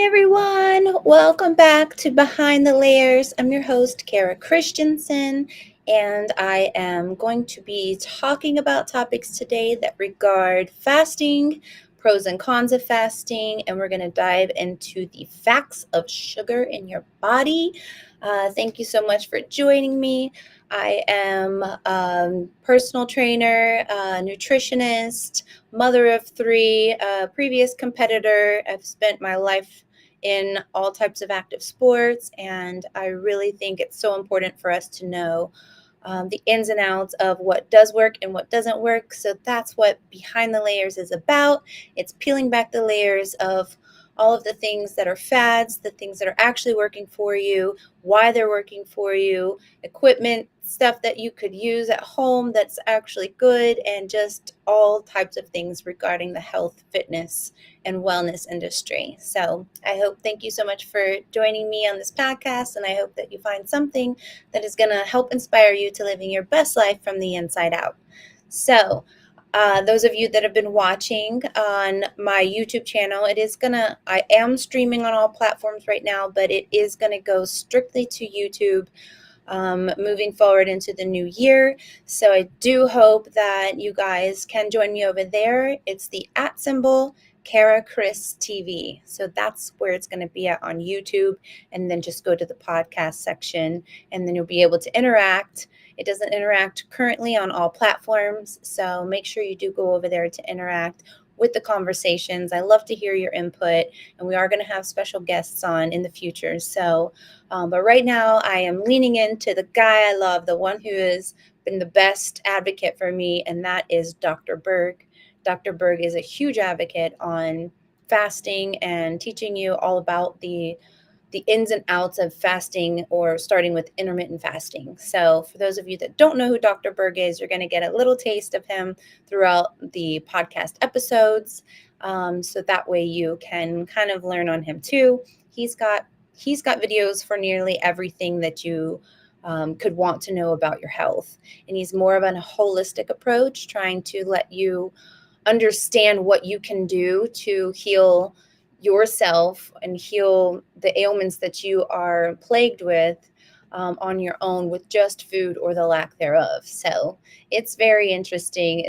everyone. Welcome back to Behind the Layers. I'm your host, Kara Christensen, and I am going to be talking about topics today that regard fasting, pros and cons of fasting, and we're going to dive into the facts of sugar in your body. Thank you so much for joining me. I am a personal trainer, nutritionist, mother of three, a previous competitor. I've spent my life in all types of active sports, and I really think it's so important for us to know the ins and outs of what does work and what doesn't work. So that's what Behind the Layers is about. It's peeling back the layers of all of the things that are fads, the things that are actually working for you, why they're working for you, equipment, stuff that you could use at home that's actually good, and just all types of things regarding the health, fitness, and wellness industry. So thank you so much for joining me on this podcast, and I hope that you find something that is going to help inspire you to living your best life from the inside out. So, those of you that have been watching on my YouTube channel, I am streaming on all platforms right now, but it is going to go strictly to YouTube moving forward into the new year. So I do hope that you guys can join me over there. It's the @ symbol Kara Chris TV. So that's where it's going to be at on YouTube. And then just go to the podcast section and then you'll be able to interact. It doesn't interact currently on all platforms. So make sure you do go over there to interact with the conversations. I love to hear your input, and we are going to have special guests on in the future. So, but right now I am leaning into the guy I love, the one who has been the best advocate for me, and that is Dr. Berg. Dr. Berg is a huge advocate on fasting and teaching you all about the ins and outs of fasting, or starting with intermittent fasting. So for those of you that don't know who Dr. Berg is, you're going to get a little taste of him throughout the podcast episodes. So that way you can kind of learn on him too. He's got videos for nearly everything that you could want to know about your health. And he's more of a holistic approach, trying to let you understand what you can do to heal yourself and heal the ailments that you are plagued with on your own with just food or the lack thereof. So it's very interesting.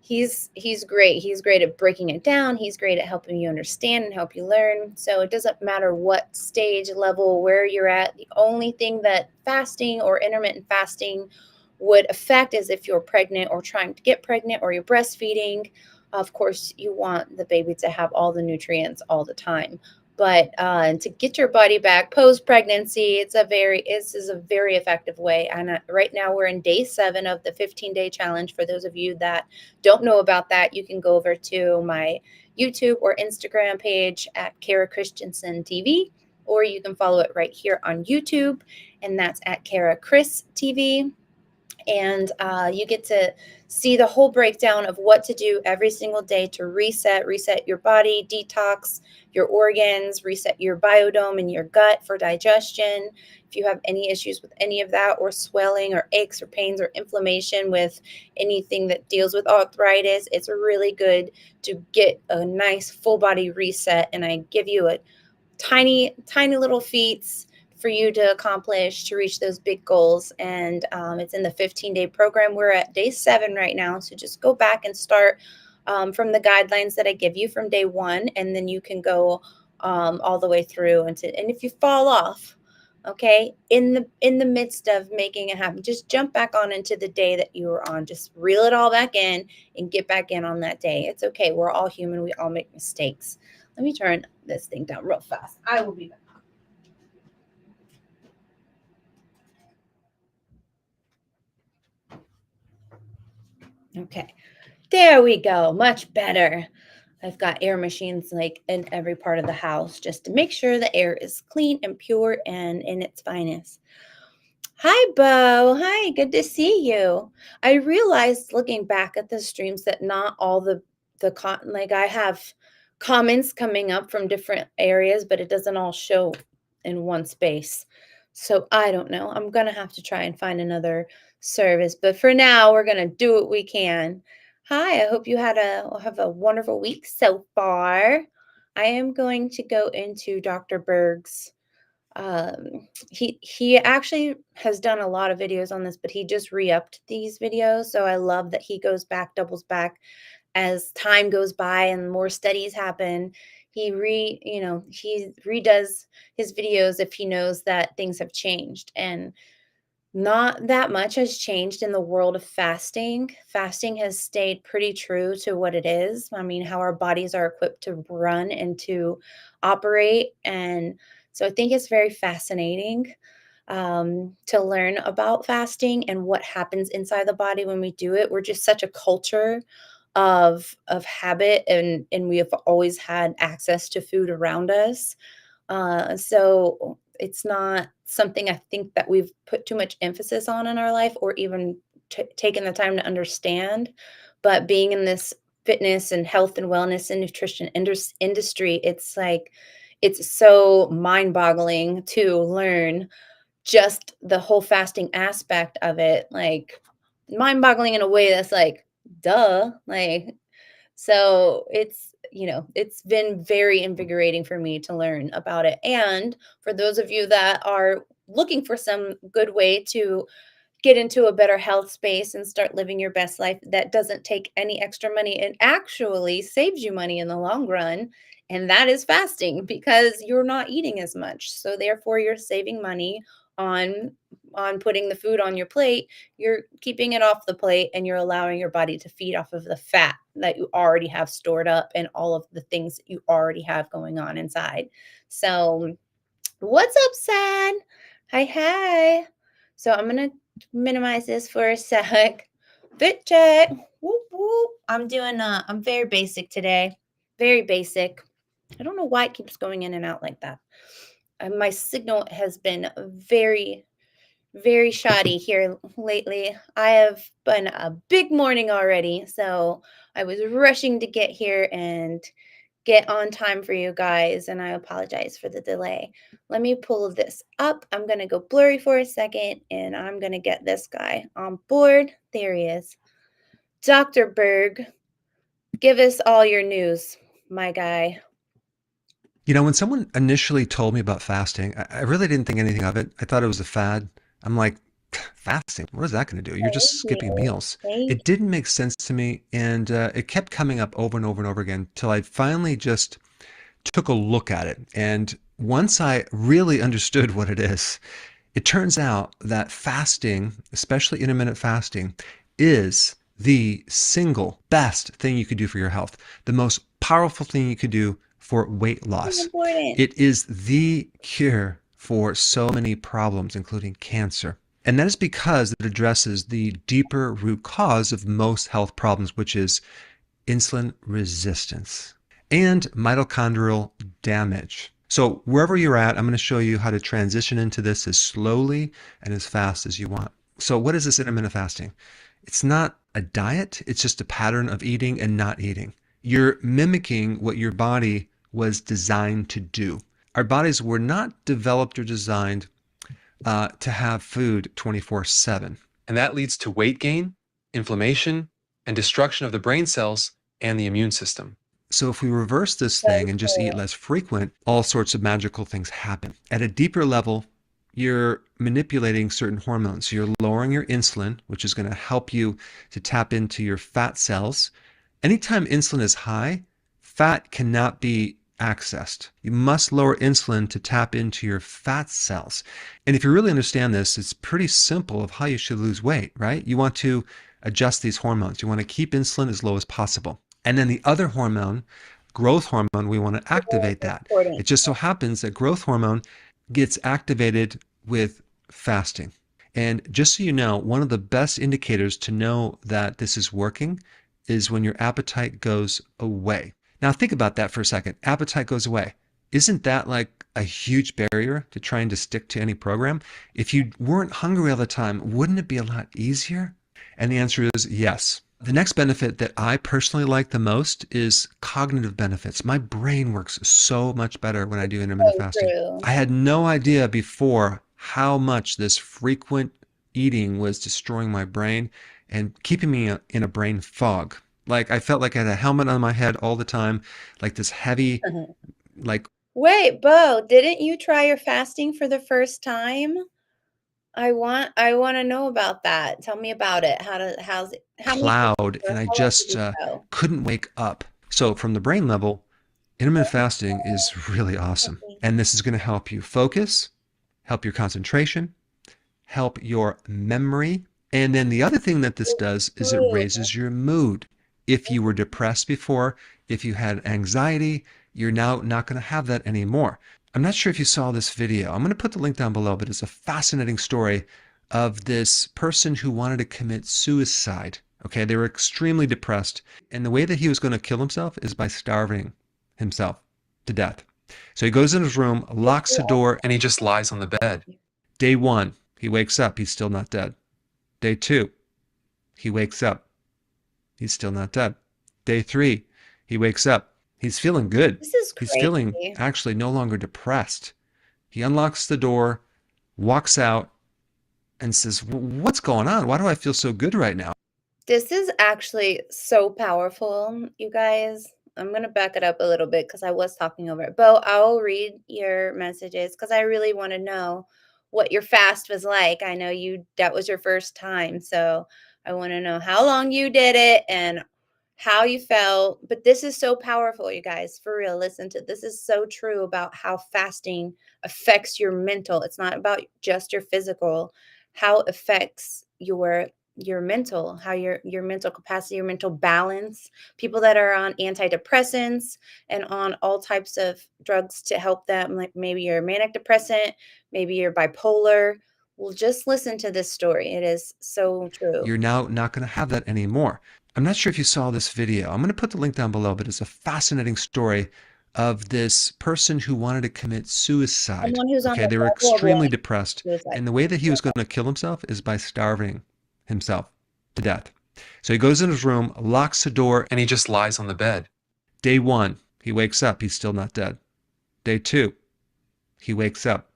He's great. He's great at breaking it down. He's great at helping you understand and help you learn. So it doesn't matter what stage, level, where you're at. The only thing that fasting or intermittent fasting would affect is if you're pregnant or trying to get pregnant, or you're breastfeeding. Of course, you want the baby to have all the nutrients all the time. But to get your body back post-pregnancy, this is a very effective way. And right now we're in day 7 of the 15-day challenge. For those of you that don't know about that, you can go over to my YouTube or Instagram page at Kara Christensen TV, or you can follow it right here on YouTube, and that's at Kara Chris TV. And you get to see the whole breakdown of what to do every single day to reset your body, detox your organs, reset your biodome in your gut for digestion. If you have any issues with any of that, or swelling or aches or pains or inflammation with anything that deals with arthritis, it's really good to get a nice full body reset. And I give you a tiny little feats for you to accomplish to reach those big goals. And it's in the 15-day program. We're at day 7 right now. So just go back and start from the guidelines that I give you from day 1, and then you can go all the way through. And if you fall off, okay, in the midst of making it happen, just jump back on into the day that you were on. Just reel it all back in and get back in on that day. It's okay. We're all human. We all make mistakes. Let me turn this thing down real fast. I will be back. Okay, there we go. Much better. I've got air machines like in every part of the house just to make sure the air is clean and pure and in its finest. Hi, Bo. Hi, good to see you. I realized looking back at the streams that not all like I have comments coming up from different areas, but it doesn't all show in one space. So I don't know. I'm gonna have to try and find another service, but for now we're gonna do what we can. Hi, I hope you have a wonderful week so far. I am going to go into Dr. Berg's. He actually has done a lot of videos on this, but he just re-upped these videos. So I love that he goes back, doubles back as time goes by and more studies happen. He redoes his videos if he knows that things have changed. And not that much has changed in the world of fasting. Fasting has stayed pretty true to what it is. I mean, how our bodies are equipped to run and to operate. And so I think it's very fascinating to learn about fasting and what happens inside the body when we do it. We're just such a culture of habit, and we have always had access to food around us, so it's not something I think that we've put too much emphasis on in our life or even taken the time to understand. But being in this fitness and health and wellness and nutrition industry, it's like it's so mind boggling to learn just the whole fasting aspect of it. Like mind boggling in a way that's like, duh. Like, so it's been very invigorating for me to learn about it. And for those of you that are looking for some good way to get into a better health space and start living your best life that doesn't take any extra money and actually saves you money in the long run, and that is fasting because you're not eating as much. So therefore you're saving money on putting the food on your plate. You're keeping it off the plate and you're allowing your body to feed off of the fat that you already have stored up and all of the things that you already have going on inside. So what's up, Sad? Hi, hi. So I'm gonna minimize this for a sec. Fit check. Whoop, whoop. I'm very basic today. Very basic. I don't know why it keeps going in and out like that. My signal has been very shoddy here lately. I have been a big morning already, so I was rushing to get here and get on time for you guys, and I apologize for the delay. Let me pull this up. I'm going to go blurry for a second, and I'm going to get this guy on board. There he is. Dr. Berg, give us all your news, my guy. When someone initially told me about fasting, I really didn't think anything of it. I thought it was a fad. I'm like, fasting? What is that going to do? You're just Thank skipping you. meals. Thank It didn't make sense to me, and it kept coming up over and over and over again till I finally just took a look at it. And once I really understood what it is, it turns out that fasting, especially intermittent fasting, is the single best thing you could do for your health, the most powerful thing you could do for weight you. loss. Important. It is the cure for so many problems, including cancer. And that is because it addresses the deeper root cause of most health problems, which is insulin resistance and mitochondrial damage. So wherever you're at, I'm going to show you how to transition into this as slowly and as fast as you want. So what is this intermittent fasting? It's not a diet, it's just a pattern of eating and not eating. You're mimicking what your body was designed to do. Our bodies were not developed or designed to have food 24/7. And that leads to weight gain, inflammation, and destruction of the brain cells and the immune system. So if we reverse this So thing and just eat true. less frequent, all sorts of magical things happen. At a deeper level, you're manipulating certain hormones. So you're lowering your insulin, which is going to help you to tap into your fat cells. Anytime insulin is high, fat cannot be accessed. You must lower insulin to tap into your fat cells. And if you really understand this, it's pretty simple of how you should lose weight, right? You want to adjust these hormones. You want to keep insulin as low as possible. And then the other hormone, growth hormone, we want to activate Very that. It important. just so happens that growth hormone gets activated with fasting. And just so you know, one of the best indicators to know that this is working is when your appetite goes away. Now, think about that for a second. Appetite goes away. Isn't that like a huge barrier to trying to stick to any program? If you weren't hungry all the time, wouldn't it be a lot easier? And the answer is yes. The next benefit that I personally like the most is cognitive benefits. My brain works so much better when I do intermittent So fasting. true. I had no idea before how much this frequent eating was destroying my brain and keeping me in a brain fog. Like I felt like I had a helmet on my head all the time, like this heavy, like Wait, Bo, didn't you try your fasting for the first time? I want to know about that. Tell me about it. How's it how many days cloud, or and I how long did just you go? couldn't wake up. So, from the brain level, intermittent fasting is really awesome. Okay. And this is going to help you focus, help your concentration, help your memory. And then the other thing that this It's does is it true. raises your mood. If you were depressed before, if you had anxiety, you're now not going to have that anymore. I'm not sure if you saw this video. I'm going to put the link down below, but it's a fascinating story of this person who wanted to commit suicide. Okay, they were extremely depressed, and the way that he was going to kill himself is by starving himself to death. So he goes in his room, It's locks the true. door, and he just lies on the bed. Day one, he wakes up, he's still not dead. Day two, he wakes up, he's still not dead. Day three, he wakes up, he's feeling good. This is He's feeling crazy. actually no longer depressed. He unlocks the door, walks out, and says, "What's going on? Why do I feel so good right now?" This is actually so powerful, you guys. I'm gonna back it up a little bit because I was talking over it. Bo, I'll read your messages because I really want to know what your fast was like. I know you that was your first time, so I want to know how long you did it and how you felt. But this is so powerful, you guys. For real, listen to this is so true about how fasting affects your mental. It's not about just your physical, how it affects your mental, how your mental capacity, your mental balance. People that are on antidepressants and on all types of drugs to help them, like maybe you're manic depressant, maybe you're bipolar. Well, just listen to this story. It is so true. You're now not going to have that anymore. I'm not sure if you saw this video. I'm going to put the link down below, but it's a fascinating story of this person who wanted to commit suicide. Someone who's on Okay, the they were level of extremely like depressed, suicide. and the way that he was going to kill himself is by starving himself to death. So he goes in his room, locks the door, and he just lies on the bed. Day one, he wakes up, he's still not dead. Day two, he wakes up,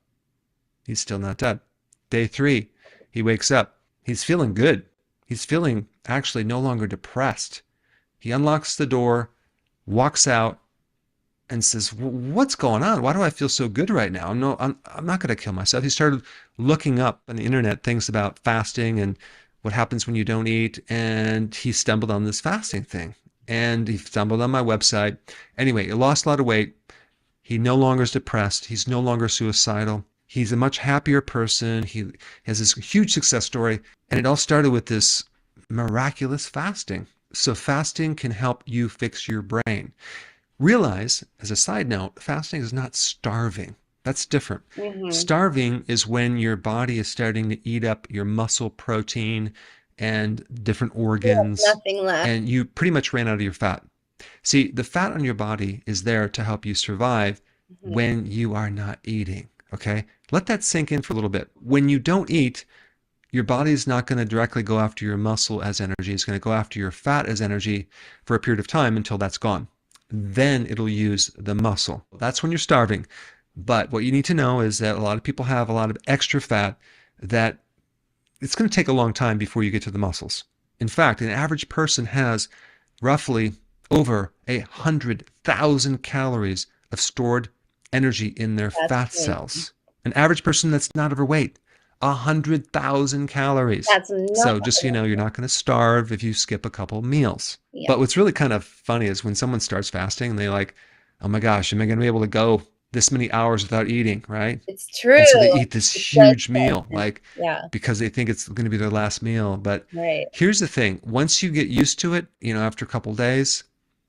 he's still not dead. Day three, he wakes up, he's feeling good. He's feeling actually no longer depressed. He unlocks the door, walks out, and says, "What's going on? Why do I feel so good right now? I'm not going to kill myself." He started looking up on the internet things about fasting and what happens when you don't eat, and he stumbled on this fasting thing. And he stumbled on my website. Anyway, he lost a lot of weight. He no longer is depressed. He's no longer suicidal. He's a much happier person. He has this huge success story. And it all started with this miraculous fasting. So fasting can help you fix your brain. Realize, as a side note, fasting is not starving. That's different. Mhm. Starving is when your body is starting to eat up your muscle protein and different You have organs, nothing left. and you pretty much ran out of your fat. See, the fat on your body is there to help you survive Mhm. when you are not eating. Okay? Let that sink in for a little bit. When you don't eat, your body is not going to directly go after your muscle as energy. It's going to go after your fat as energy for a period of time until that's gone. Then it'll use the muscle. That's when you're starving. But what you need to know is that a lot of people have a lot of extra fat that it's going to take a long time before you get to the muscles. In fact, an average person has roughly over 100,000 calories of stored energy in their That's fat crazy. cells. An average person that's not overweight, 100,000 calories. That's not So just so you know, you're not going to starve if you skip a couple meals. yeah. But what's really kind of funny is when someone starts fasting and they like, oh my gosh, am I going to be able to go this many hours without eating, right? It's true. And so they eat this It does huge meal, happen. like Yeah, because they think it's going to be their last meal. But right. here's the thing: once you get used to it, after a couple days,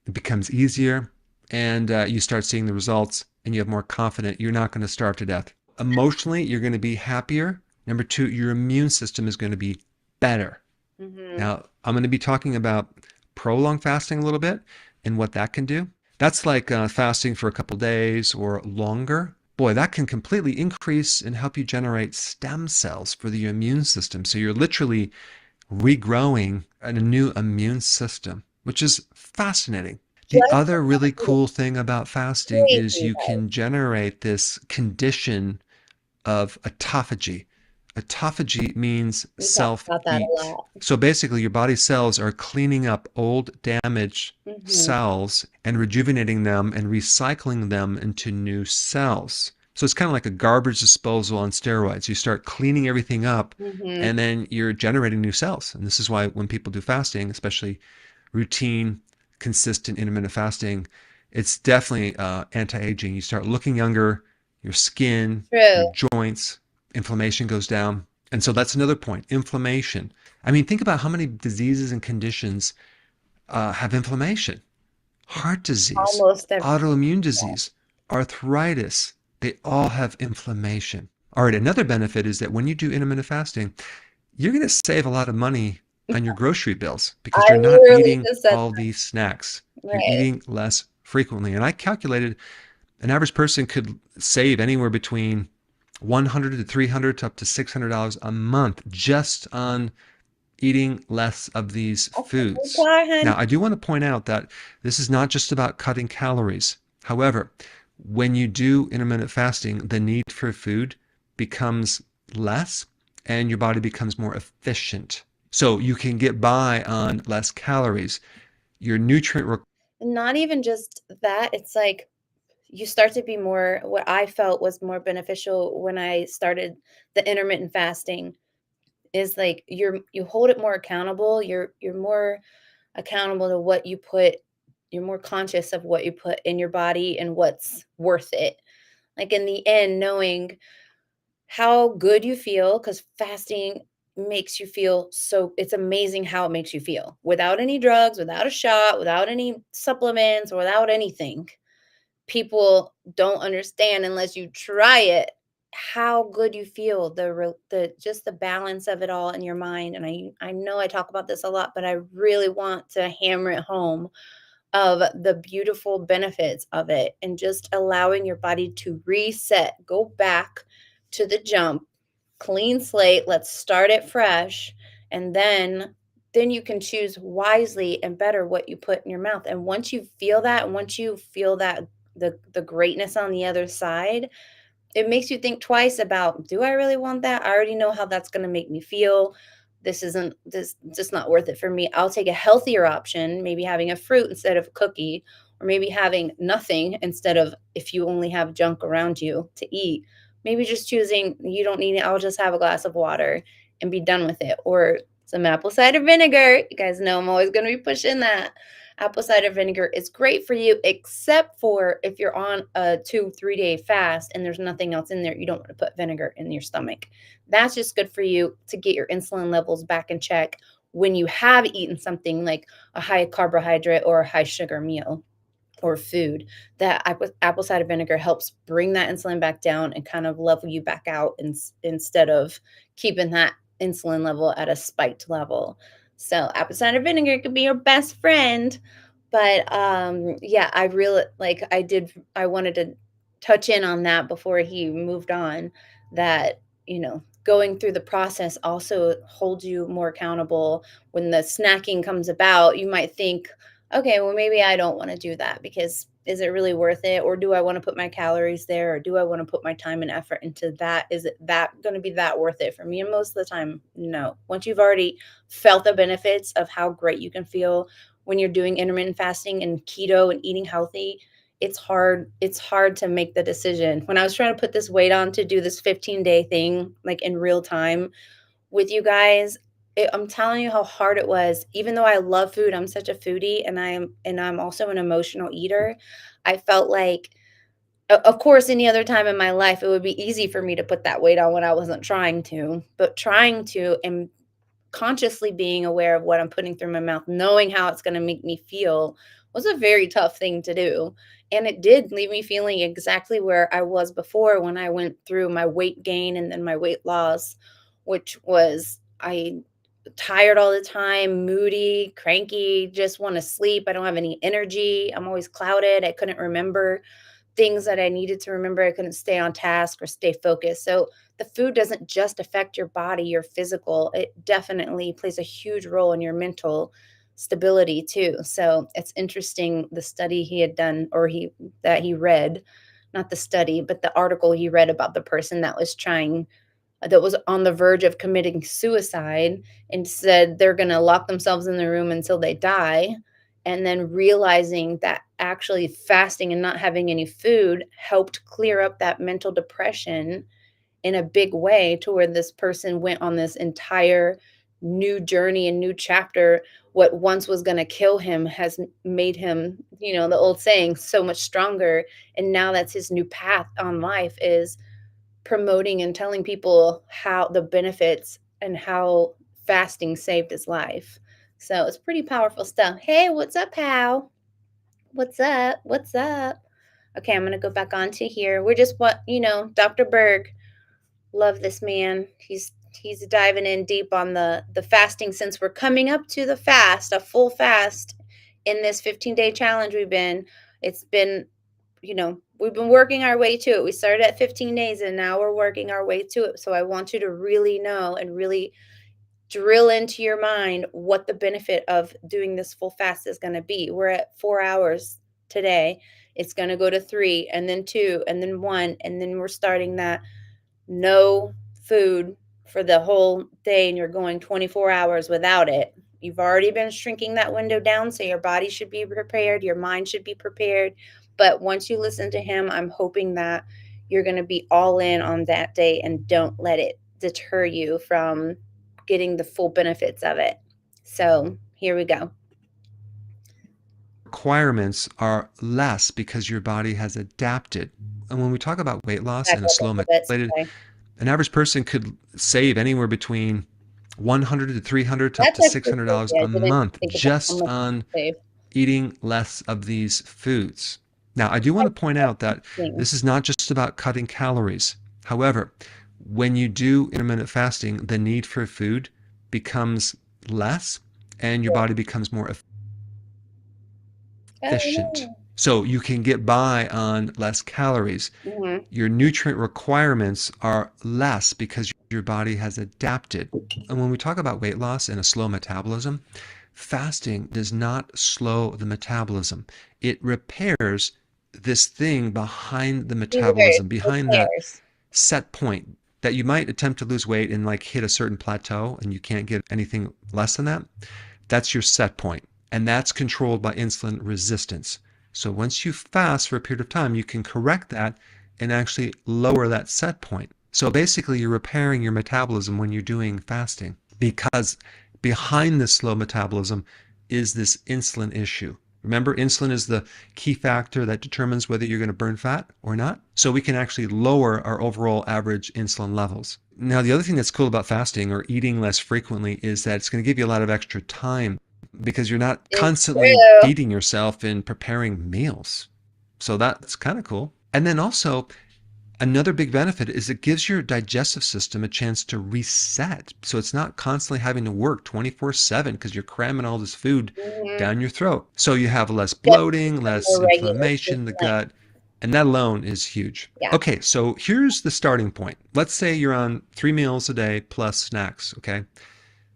it becomes easier, and you start seeing the results, and you have more confidence. You're not going to starve to death. Emotionally, you're going to be happier. Number two, your immune system is going to be better. Mhm. Now, I'm going to be talking about prolonged fasting a little bit and what that can do. That's like fasting for a couple days or longer. Boy, that can completely increase and help you generate stem cells for the immune system. So you're literally regrowing a new immune system, which is fascinating. The Just other really cool thing about fasting is crazy, you guys. can generate this condition of autophagy. Autophagy means We talk self about that a eat. lot. So basically, your body cells are cleaning up old, damaged Hmm. cells and rejuvenating them and recycling them into new cells. So it's kind of like a garbage disposal on steroids. You start cleaning everything up Hmm. and then you're generating new cells. And this is why when people do fasting, especially routine, consistent intermittent fasting, it's definitely anti-aging. You start looking younger, your skin, True. your joints, inflammation goes down. And so that's another point, inflammation. I mean, think about how many diseases and conditions have inflammation. Heart disease, Almost every. autoimmune disease, arthritis, they all have inflammation. All right, another benefit is that when you do intermittent fasting, you're going to save a lot of money on your grocery bills because I you're not literally eating just said all these snacks. that. You're Right. eating less frequently. And I calculated an average person could save anywhere between 100 to 300 to up to $600 a month just on eating less of these Okay, foods. go ahead. Now, I do want to point out that this is not just about cutting calories. However, when you do intermittent fasting, the need for food becomes less and your body becomes more efficient. So you can get by on less calories. Your nutrient. Not even just that, it's like you start to be more, what I felt was more beneficial when I started the intermittent fasting is like you hold it more accountable. You're more accountable to what you put. You're more conscious of what you put in your body and what's worth it. Like in the end, knowing how good you feel, because fasting makes you feel so, it's amazing how it makes you feel without any drugs, without a shot, without any supplements, without anything. People don't understand unless you try it how good you feel, the just the balance of it all in your mind. And I know I talk about this a lot, but I really want to hammer it home of the beautiful benefits of it and just allowing your body to reset, go back to the jump, clean slate, let's start it fresh, and then you can choose wisely and better what you put in your mouth. And once you feel that the greatness on the other side, it makes you think twice about, do I really want that? I already know how that's going to make me feel. This just not worth it for me. I'll take a healthier option, maybe having a fruit instead of a cookie, or maybe having nothing instead of, if you only have junk around you to eat, maybe just choosing you don't need it. I'll just have a glass of water and be done with it. Or some apple cider vinegar. You guys know I'm always going to be pushing that. Apple cider vinegar is great for you, except for if you're on a 2, 3 day fast and there's nothing else in there, you don't want to put vinegar in your stomach. That's just good for you to get your insulin levels back in check when you have eaten something like a high carbohydrate or a high sugar meal or food. That apple cider vinegar helps bring that insulin back down and kind of level you back out instead of keeping that insulin level at a spiked level. So apple cider vinegar could be your best friend. But yeah, I really like I wanted to touch in on that before he moved on, that going through the process also holds you more accountable. When the snacking comes about, you might think, okay, well, maybe I don't want to do that because is it really worth it? Or do I want to put my calories there? Or do I want to put my time and effort into that? Is it that going to be that worth it for me? And most of the time, no. Once you've already felt the benefits of how great you can feel when you're doing intermittent fasting and keto and eating healthy, it's hard to make the decision. When I was trying to put this weight on to do this 15-day thing, like in real time, with you guys, I'm telling you how hard it was. Even though I love food, I'm such a foodie, and I'm also an emotional eater. I felt like, of course, any other time in my life, it would be easy for me to put that weight on when I wasn't trying to, but trying to and consciously being aware of what I'm putting through my mouth, knowing how it's going to make me feel, was a very tough thing to do. And it did leave me feeling exactly where I was before when I went through my weight gain and then my weight loss, which was I tired all the time, moody, cranky, just want to sleep. I don't have any energy. I'm always clouded. I couldn't remember things that I needed to remember. I couldn't stay on task or stay focused. So the food doesn't just affect your body, your physical, it definitely plays a huge role in your mental stability too. So it's interesting, the study he had done, or he read, not the study, but the article he read about the person that was trying that was on the verge of committing suicide and said they're going to lock themselves in the room until they die. And then realizing that actually fasting and not having any food helped clear up that mental depression in a big way, to where this person went on this entire new journey and new chapter. What once was going to kill him has made him, the old saying, so much stronger. And now that's his new path on life, is promoting and telling people how the benefits and how fasting saved his life. So it's pretty powerful stuff. Hey, what's up, pal? What's up? What's up? Okay, I'm gonna go back onto here. We're just Dr. Berg. Love this man. He's diving in deep on the fasting, since we're coming up to the fast, a full fast in this 15-day challenge it's been, we've been working our way to it. We started at 15 days and now we're working our way to it. So I want you to really know and really drill into your mind what the benefit of doing this full fast is going to be. We're at 4 hours today. It's going to go to 3 and then 2 and then 1. And then we're starting that no food for the whole day, and you're going 24 hours without it. You've already been shrinking that window down, so your body should be prepared, your mind should be prepared. But once you listen to him, I'm hoping that you're going to be all in on that day and don't let it deter you from getting the full benefits of it. So here we go. Requirements are less because your body has adapted. And when we talk about weight loss Back and a up slow a bit. metabolism, Okay. an average person could save anywhere between $100 to $300 to up That's to actually $600 crazy. I a didn't month think about how just much on to save. eating less of these foods. Now, I do want to point out that this is not just about cutting calories. However, when you do intermittent fasting, the need for food becomes less and your body becomes more efficient. Oh, So you can get by on less calories. no. Mm-hmm. Your nutrient requirements are less because your body has adapted. And when we talk about weight loss and a slow metabolism, fasting does not slow the metabolism. It repairs this thing behind the metabolism, behind that Repairs. set point that you might attempt to lose weight and like hit a certain plateau and you can't get anything less than that. That's your set point, and that's controlled by insulin resistance. So once you fast for a period of time, you can correct that and actually lower that set point. So basically, you're repairing your metabolism when you're doing fasting, because behind this slow metabolism is this insulin issue. Remember, insulin is the key factor that determines whether you're going to burn fat or not. So we can actually lower our overall average insulin levels. Now, the other thing that's cool about fasting or eating less frequently is that it's going to give you a lot of extra time because you're not It's constantly true. feeding yourself and preparing meals. So that's kind of cool. And then also, another big benefit is it gives your digestive system a chance to reset. So it's not constantly having to work 24/7 because you're cramming all this food Mm-hmm. down your throat. So you have less Just bloating, a less more regular inflammation in the system. gut, and that alone is huge. Yeah. Okay, so here's the starting point. Let's say you're on 3 meals a day plus snacks, okay?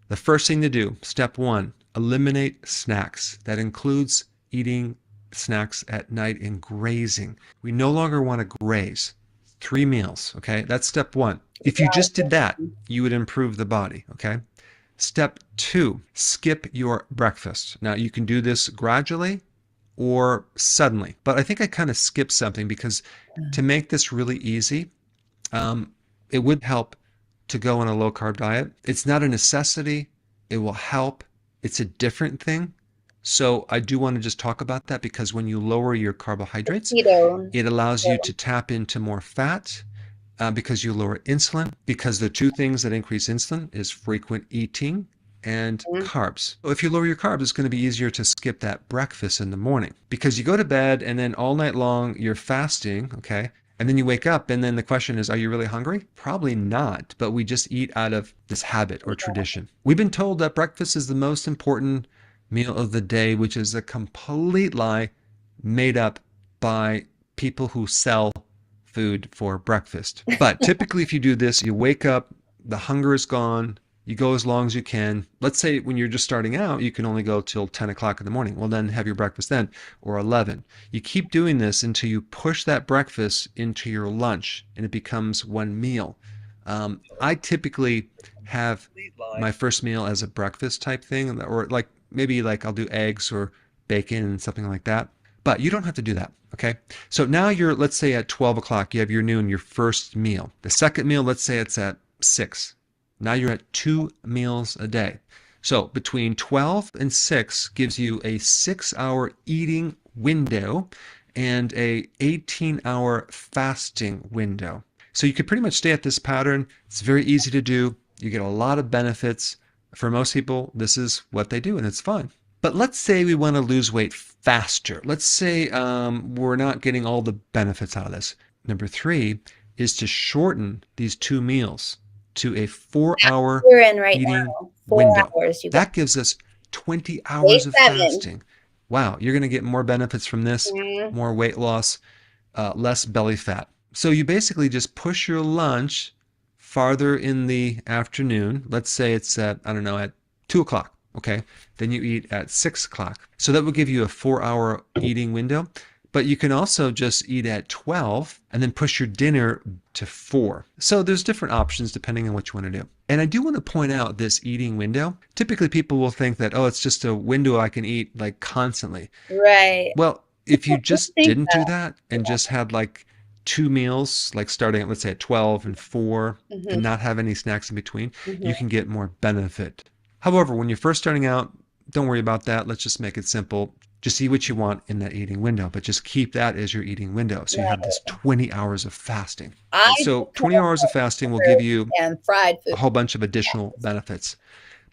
The first thing to do, step one, eliminate snacks. That includes eating snacks at night and grazing. We no longer want to graze. 3 meals, okay? That's step one. If you just did that, you would improve the body, okay? Step two, skip your breakfast. Now, you can do this gradually or suddenly, but I think I kind of skipped something because to make this really easy, it would help to go on a low carb diet. It's not a necessity. It will help. It's a different thing. So I do want to just talk about that because when you lower your carbohydrates, Keto. it allows you to tap into more fat because you lower insulin. Because the two things that increase insulin is frequent eating and Mm-hmm. carbs. So if you lower your carbs, it's going to be easier to skip that breakfast in the morning because you go to bed and then all night long you're fasting, okay? And then you wake up and then the question is, are you really hungry? Probably not, but we just eat out of this habit or tradition. We've been told that breakfast is the most important meal of the day, which is a complete lie made up by people who sell food for breakfast. But typically, if you do this, you wake up, the hunger is gone, you go as long as you can. Let's say when you're just starting out, you can only go till 10 o'clock in the morning. Well, then have your breakfast then, or 11. You keep doing this until you push that breakfast into your lunch and it becomes one meal. I typically have my first meal as a breakfast type thing, or like maybe like I'll do eggs or bacon and something like that. But you don't have to do that. Okay. So now you're, let's say at 12 o'clock, you have your noon, your first meal. The second meal, let's say it's at 6. Now you're at 2 meals a day. So between 12 and 6 gives you a 6-hour eating window and a 18-hour fasting window. So you could pretty much stay at this pattern. It's very easy to do. You get a lot of benefits. For most people, this is what they do, and it's fun. But let's say we want to lose weight faster. Let's say we're not getting all the benefits out of this. Number 3 is to shorten these 2 meals to a 4-hour You're in right eating now. Four window. hours. You got That gives us 20 day hours of 7. fasting. Wow, you're going to get more benefits from this, Mhm. more weight loss, less belly fat. So you basically just push your lunch farther in the afternoon. Let's say it's at, I don't know, at 2 o'clock. Okay. Then you eat at 6 o'clock. So that will give you a 4-hour eating window. But you can also just eat at 12 and then push your dinner to 4. So there's different options depending on what you want to do. And I do want to point out this eating window. Typically people will think that, oh, it's just a window I can eat like constantly. Right. Well, if you I just think didn't do that. that and just had like 2 meals, like starting at, let's say, at 12 and 4, and Hmm. not have any snacks in between, Hmm. you can get more benefit. However, when you're first starting out, don't worry about that. Let's just make it simple. Just eat what you want in that eating window, but just keep that as your eating window. So you have this Right. 20 hours of fasting. I So just 20 have hours of fasting will give burgers you and fried food. a whole bunch of additional benefits.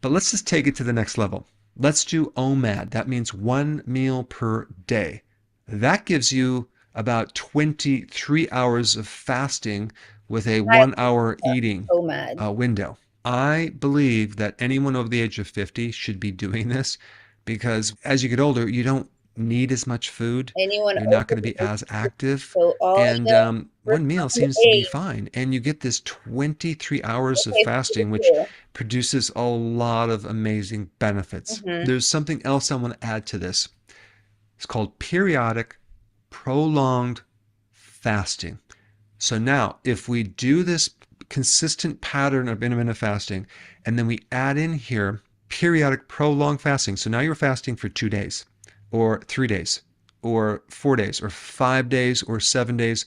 But let's just take it to the next level. Let's do OMAD. That means 1 meal per day. That gives you about 23 hours of fasting with a I 1 hour eating so mad. window. I believe that anyone over the age of 50 should be doing this because as you get older, you don't need as much food. Anyone You're not over going to the be age as of 50, active. so all And the 1 meal refined seems to be age. fine. And you get this 23 hours of Okay, fasting, which cool. produces a lot of amazing benefits. Hmm. There's something else I want to add to this. It's called periodic prolonged fasting. So now, if we do this consistent pattern of intermittent fasting, and then we add in here periodic prolonged fasting. So now you're fasting for 2 days, or 3 days, or 4 days, or 5 days, or 7 days,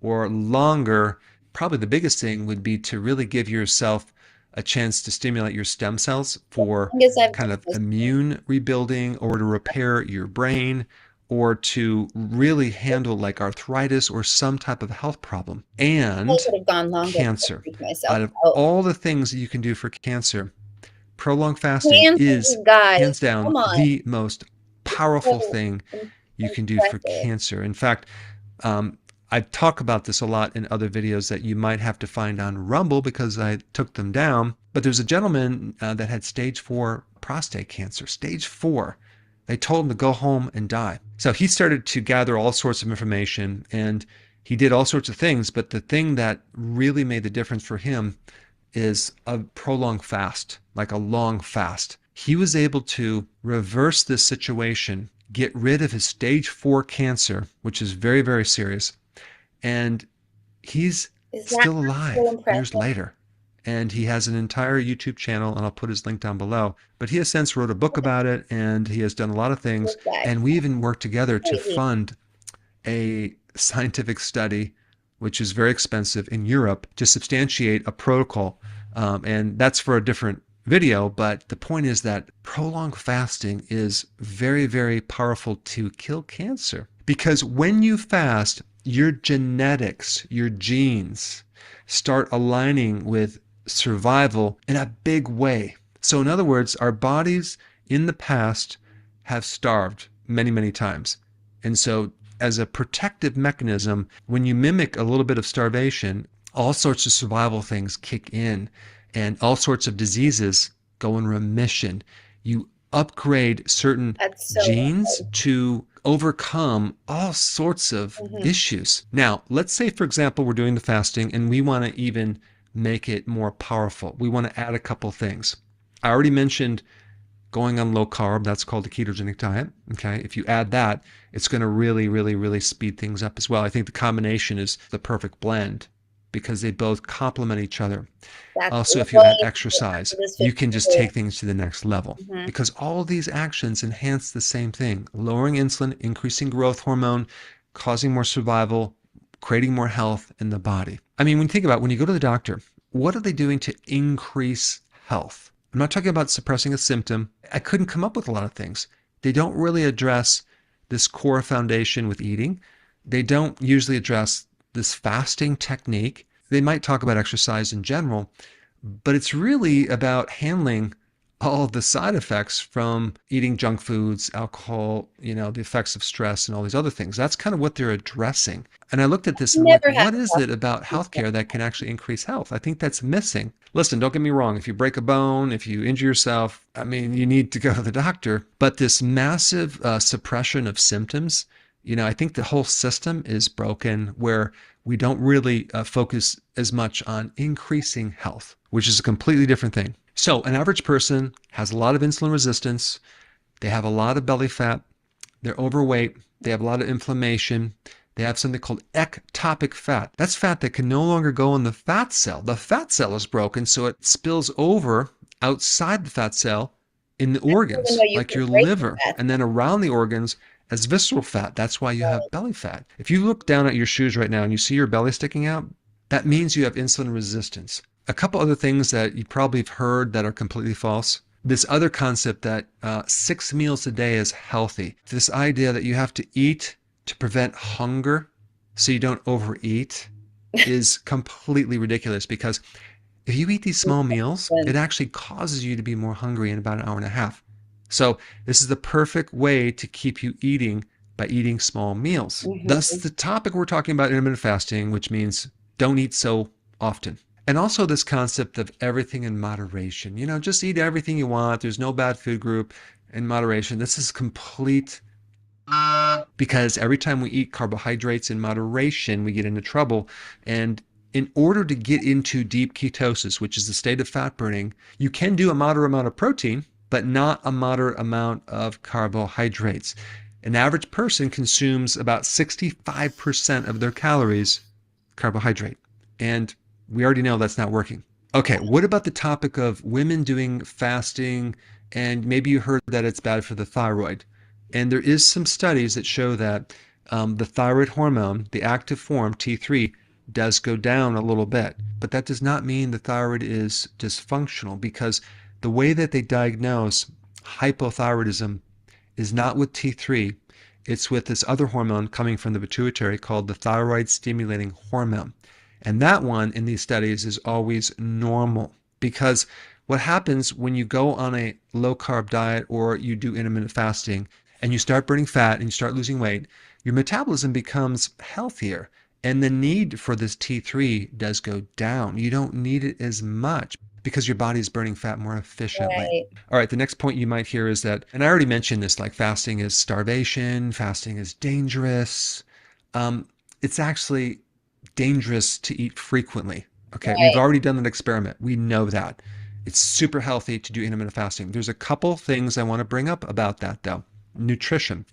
or longer. Probably the biggest thing would be to really give yourself a chance to stimulate your stem cells for I guess I've kind done of this. immune rebuilding or to repair your brain or to really handle like arthritis or some type of health problem I and could have gone longer to cancer. freak myself Out of out. all the things that you can do for cancer, prolonged fasting Hands, is you guys, hands down come on. the most powerful So thing you can do for impressive. cancer. In fact, um, I talk about this a lot in other videos that you might have to find on Rumble because I took them down. But there's a gentleman that had stage 4 prostate cancer, stage 4. They told him to go home and die. So he started to gather all sorts of information and he did all sorts of things. But the thing that really made the difference for him is a prolonged fast, like a long fast. He was able to reverse this situation, get rid of his stage 4 cancer, which is very, very serious, and he's Is that still not so alive years impressive? later. And he has an entire YouTube channel, and I'll put his link down below. But he has since wrote a book about it, and he has done a lot of things. Look back. And we even worked together to Crazy. fund a scientific study, which is very expensive in Europe, to substantiate a protocol. And that's for a different video. But the point is that prolonged fasting is very, very powerful to kill cancer. Because when you fast, your genetics, your genes start aligning with survival in a big way. So, in other words, our bodies in the past have starved many, many times. And so, as a protective mechanism, when you mimic a little bit of starvation, all sorts of survival things kick in and all sorts of diseases go in remission. You upgrade certain That's so genes good. to overcome all sorts of Hmm. issues. Now, let's say, for example, we're doing the fasting and we want to even make it more powerful. We want to add a couple things. I already mentioned going on low carb. That's called the ketogenic diet. Okay. If you add that, it's going to really, really, really speed things up as well. I think the combination is the perfect blend. because they both complement each other. Exactly. Also, if you Well, add you can exercise, after this you can just take 52. things to the next level Hmm. because all of these actions enhance the same thing: lowering insulin, increasing growth hormone, causing more survival, creating more health in the body. I mean, when you think about when you go to the doctor, what are they doing to increase health? I'm not talking about suppressing a symptom. I couldn't come up with a lot of things. They don't really address this core foundation with eating. They don't usually address this fasting technique. They might talk about exercise in general, but it's really about handling all of the side effects from eating junk foods, alcohol, the effects of stress and all these other things. That's kind of what they're addressing. And I looked at this and I'm like, Never had what a is problem it about with insulin. healthcare that can actually increase health? I think that's missing. Listen, don't get me wrong. If you break a bone, if you injure yourself, I mean, you need to go to the doctor. But this massive suppression of symptoms, I think the whole system is broken where we don't really focus as much on increasing health, which is a completely different thing. So, an average person has a lot of insulin resistance, they have a lot of belly fat, they're overweight, they have a lot of inflammation, they have something called ectopic fat. That's fat that can no longer go in the fat cell. The fat cell is broken, so it spills over outside the fat cell in the I didn't even organs, know you like could your break the liver, fast. and then around the organs as visceral fat. That's why you have belly fat. If you look down at your shoes right now and you see your belly sticking out, that means you have insulin resistance. A couple other things that you probably have heard that are completely false. This other concept that 6 meals a day is healthy. This idea that you have to eat to prevent hunger so you don't overeat is completely ridiculous because if you eat these small meals, it actually causes you to be more hungry in about an hour and a half. So this is the perfect way to keep you eating by eating small meals. Thus, Mm-hmm. the topic we're talking about intermittent fasting, which means don't eat so often. And also this concept of everything in moderation. Just eat everything you want. There's no bad food group in moderation. This is complete because every time we eat carbohydrates in moderation, we get into trouble. And in order to get into deep ketosis, which is the state of fat burning, you can do a moderate amount of protein, but not a moderate amount of carbohydrates. An average person consumes about 65% of their calories carbohydrate. And we already know that's not working. Okay, what about the topic of women doing fasting? And maybe you heard that it's bad for the thyroid. And there is some studies that show that the thyroid hormone, the active form T3, does go down a little bit. But that does not mean the thyroid is dysfunctional because the way that they diagnose hypothyroidism is not with T3, it's with this other hormone coming from the pituitary called the thyroid stimulating hormone. And that one in these studies is always normal because what happens when you go on a low carb diet or you do intermittent fasting and you start burning fat and you start losing weight, your metabolism becomes healthier and the need for this T3 does go down. You don't need it as much because your body is burning fat more efficiently. Right. All right, the next point you might hear is that, and I already mentioned this, like fasting is starvation, fasting is dangerous. It's actually dangerous to eat frequently. Okay, we've Right. already done an experiment. We know that. It's super healthy to do intermittent fasting. There's a couple things I want to bring up about that though. Nutrition.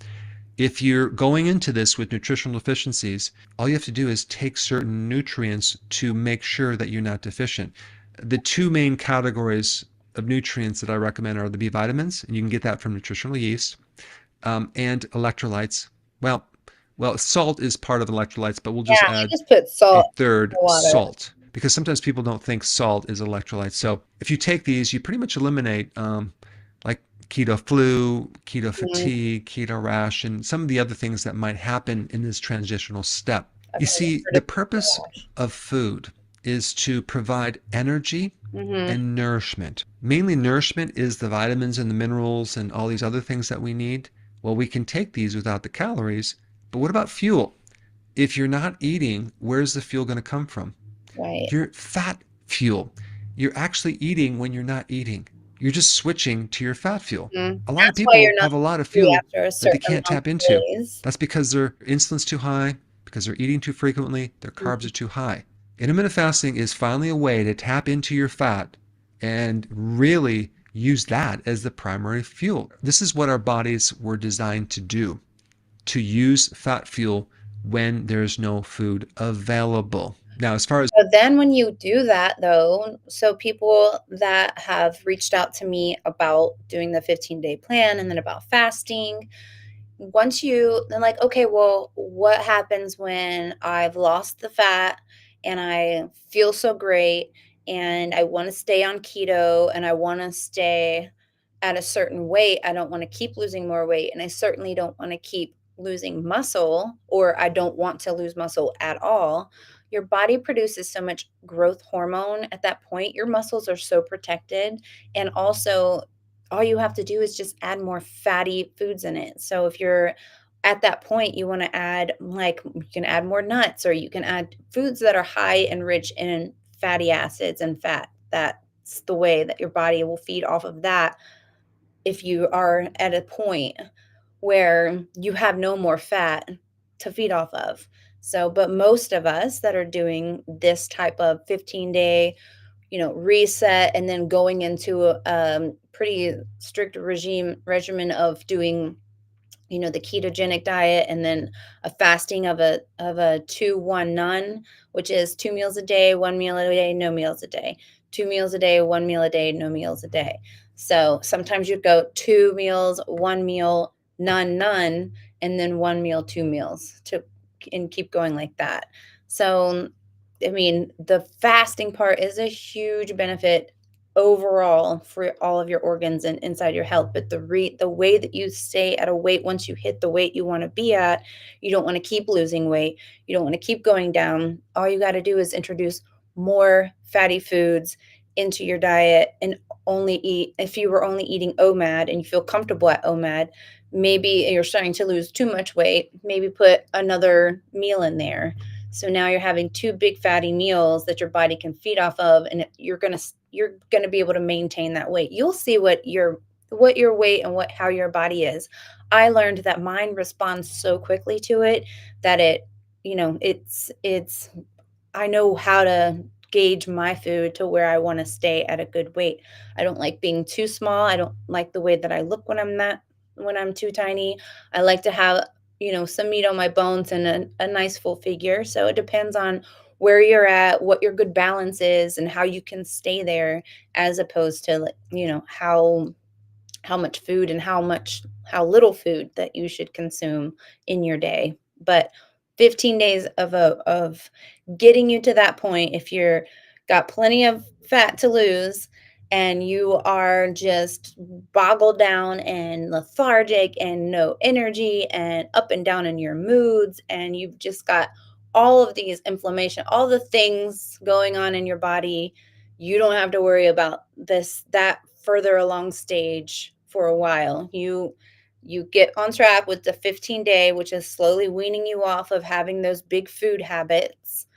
If you're going into this with nutritional deficiencies, all you have to do is take certain nutrients to make sure that you're not deficient. The two main categories of nutrients that I recommend are the B vitamins, and you can get that from nutritional yeast, and electrolytes. Well, salt is part of electrolytes, but we'll Yeah, just I add just put a salt third in the water. salt because sometimes people don't think salt is electrolytes. So if you take these, you pretty much eliminate like keto flu, keto Mm, fatigue, keto rash, and some of the other things that might happen in this transitional step. I've You never see, heard the of purpose goulash. of food is to provide energy Mm-hmm. and nourishment. Mainly nourishment is the vitamins and the minerals and all these other things that we need. Well, we can take these without the calories, but what about fuel? If you're not eating, where's the fuel going to come from? Right. Your fat fuel. You're actually eating when you're not eating. You're just switching to your fat fuel. Mm. A lot of That's why people you're not have a lot of hungry fuel after a that they certain can't amount tap of into. days. That's because their insulin's too high, because they're eating too frequently, their carbs Mhm. are too high. Intermittent fasting is finally a way to tap into your fat and really use that as the primary fuel. This is what our bodies were designed to use fat fuel when there's no food available. Now, as far as But then when you do that, though, so people that have reached out to me about doing the 15-day plan and then about fasting, once you then like, okay, well, what happens when I've lost the fat and I feel so great and I want to stay on keto and I want to stay at a certain weight? I don't want to keep losing more weight, and I certainly don't want to keep losing muscle, or I don't want to lose muscle at all. Your body produces so much growth hormone at that point. Your muscles are so protected, and also all you have to do is just add more fatty foods in it. So if you're at that point, you want to add, like, you can add more nuts, or you can add foods that are high and rich in fatty acids and fat. That's the way that your body will feed off of that if you are at a point where you have no more fat to feed off of. So, but most of us that are doing this type of 15-day, reset, and then going into a pretty strict regimen of doing, the ketogenic diet, and then a fasting of a 2-1 none, which is 2 meals a day, 1 meal a day, no meals a day, 2 meals a day, 1 meal a day, no meals a day. So sometimes you'd go 2 meals, 1 meal, none, none, and then 1 meal, 2 meals, and keep going like that. So I mean, the fasting part is a huge benefit overall for all of your organs and inside your health. But the way that you stay at a weight, once you hit the weight you want to be at, you don't want to keep losing weight. You don't want to keep going down. All you got to do is introduce more fatty foods into your diet, and only eat, if you were only eating OMAD and you feel comfortable at OMAD, maybe you're starting to lose too much weight, maybe put another meal in there. So now you're having two big fatty meals that your body can feed off of, and you're gonna be able to maintain that weight. You'll see what your weight and what how your body is. I learned that mine responds so quickly to it that it's I know how to gauge my food to where I want to stay at a good weight. I don't like being too small. I don't like the way that I look when I'm too tiny. I like to have, some meat on my bones and a nice full figure. So it depends on where you're at, what your good balance is, and how you can stay there, as opposed to, like, how much food and how little food that you should consume in your day. But 15 days of getting you to that point, if you're got plenty of fat to lose and you are just boggled down and lethargic and no energy and up and down in your moods, and you've just got all of these inflammation, all the things going on in your body, you don't have to worry about that further along stage for a while. You get on track with the 15-day, which is slowly weaning you off of having those big food habits,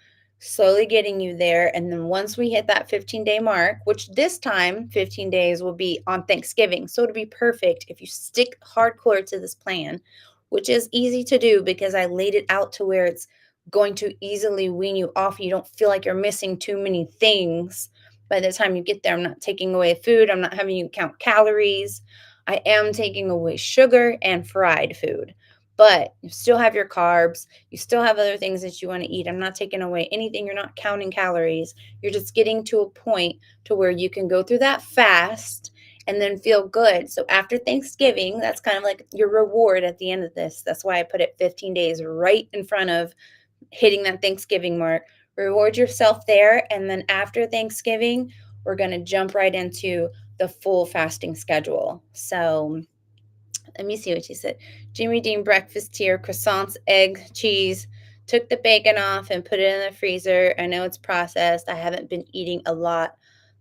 slowly getting you there. And then once we hit that 15-day mark, which this time 15 days will be on Thanksgiving. So it'll be perfect if you stick hardcore to this plan, which is easy to do because I laid it out to where it's going to easily wean you off. You don't feel like you're missing too many things by the time you get there. I'm not taking away food. I'm not having you count calories. I am taking away sugar and fried food, but you still have your carbs. You still have other things that you want to eat. I'm not taking away anything. You're not counting calories. You're just getting to a point to where you can go through that fast and then feel good. So after Thanksgiving, that's kind of like your reward at the end of this. That's why I put it 15 days right in front of hitting that Thanksgiving mark. Reward yourself there. And then after Thanksgiving, we're going to jump right into the full fasting schedule. So let me see what she said. Jimmy Dean breakfast here, croissants, egg, cheese. Took the bacon off and put it in the freezer. I know it's processed. I haven't been eating a lot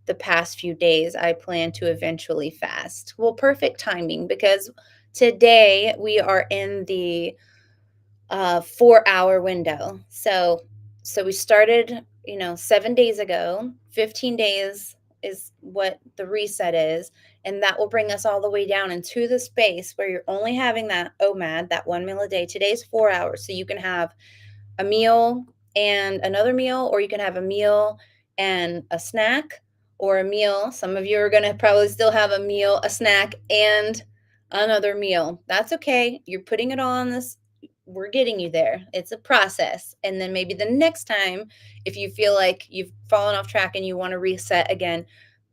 the past few days. I plan to eventually fast. Well, perfect timing, because today we are in the 4-hour window. So we started, 7 days ago. 15 days is what the reset is, and that will bring us all the way down into the space where you're only having that OMAD, that 1 meal a day. Today's 4 hours, so you can have a meal and another meal, or you can have a meal and a snack, or a meal. Some of you are going to probably still have a meal, a snack, and another meal. That's okay. You're putting it all on this we're getting you there. It's a process. And then maybe the next time, if you feel like you've fallen off track and you want to reset again,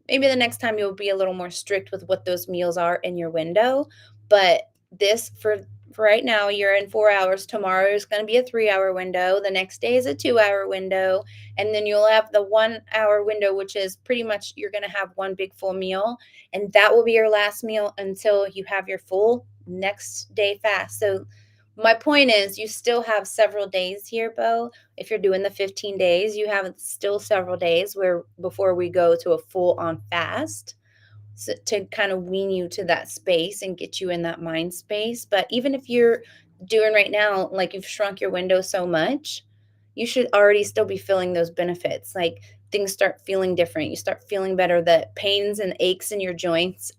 maybe the next time you'll be a little more strict with what those meals are in your window. But this for right now, you're in 4 hours. Tomorrow is going to be a 3 hour window. The next day is a 2 hour window. And then you'll have the 1 hour window, which is pretty much you're going to have one big full meal. And that will be your last meal until you have your full next day fast. So my point is, you still have several days here, Bo. If you're doing the 15 days, you have still several days where before we go to a full on fast, so to kind of wean you to that space and get you in that mind space. But even if you're doing right now, like you've shrunk your window so much, you should already still be feeling those benefits. Like things start feeling different. You start feeling better. The pains and aches in your joints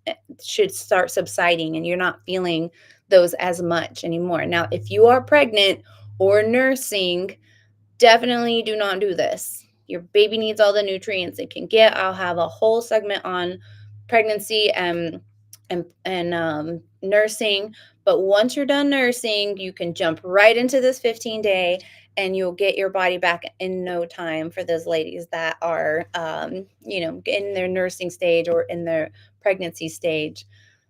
should start subsiding, and you're not feeling those as much anymore. Now, if you are pregnant or nursing, definitely do not do this. Your baby needs all the nutrients it can get. I'll have a whole segment on pregnancy and nursing. But once you're done nursing, you can jump right into this 15-day, and you'll get your body back in no time for those ladies that are, in their nursing stage or in their pregnancy stage.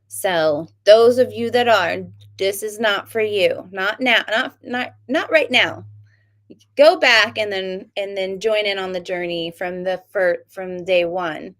So those of you that are, this is not for you. Not now. Not right now. Go back and then join in on the journey from day one.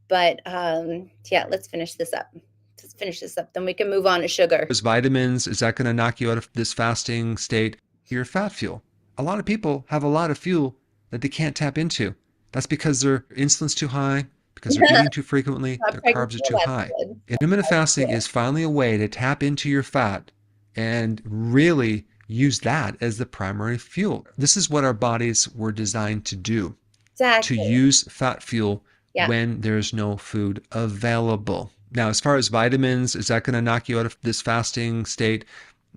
But yeah, let's finish this up, then we can move on to sugar. Those vitamins, is that going to knock you out of this fasting state? Your fat fuel. A lot of people have a lot of fuel that they can't tap into. That's because their insulin's too high, because they're eating too frequently, Not their pregnant. carbs are Well, too that's high. good. Intermittent fasting Yeah, is finally a way to tap into your fat and really use that as the primary fuel. This is what our bodies were designed to do, to exactly. use fat fuel Yeah. when there's no food available. Now, as far as vitamins, is that going to knock you out of this fasting state?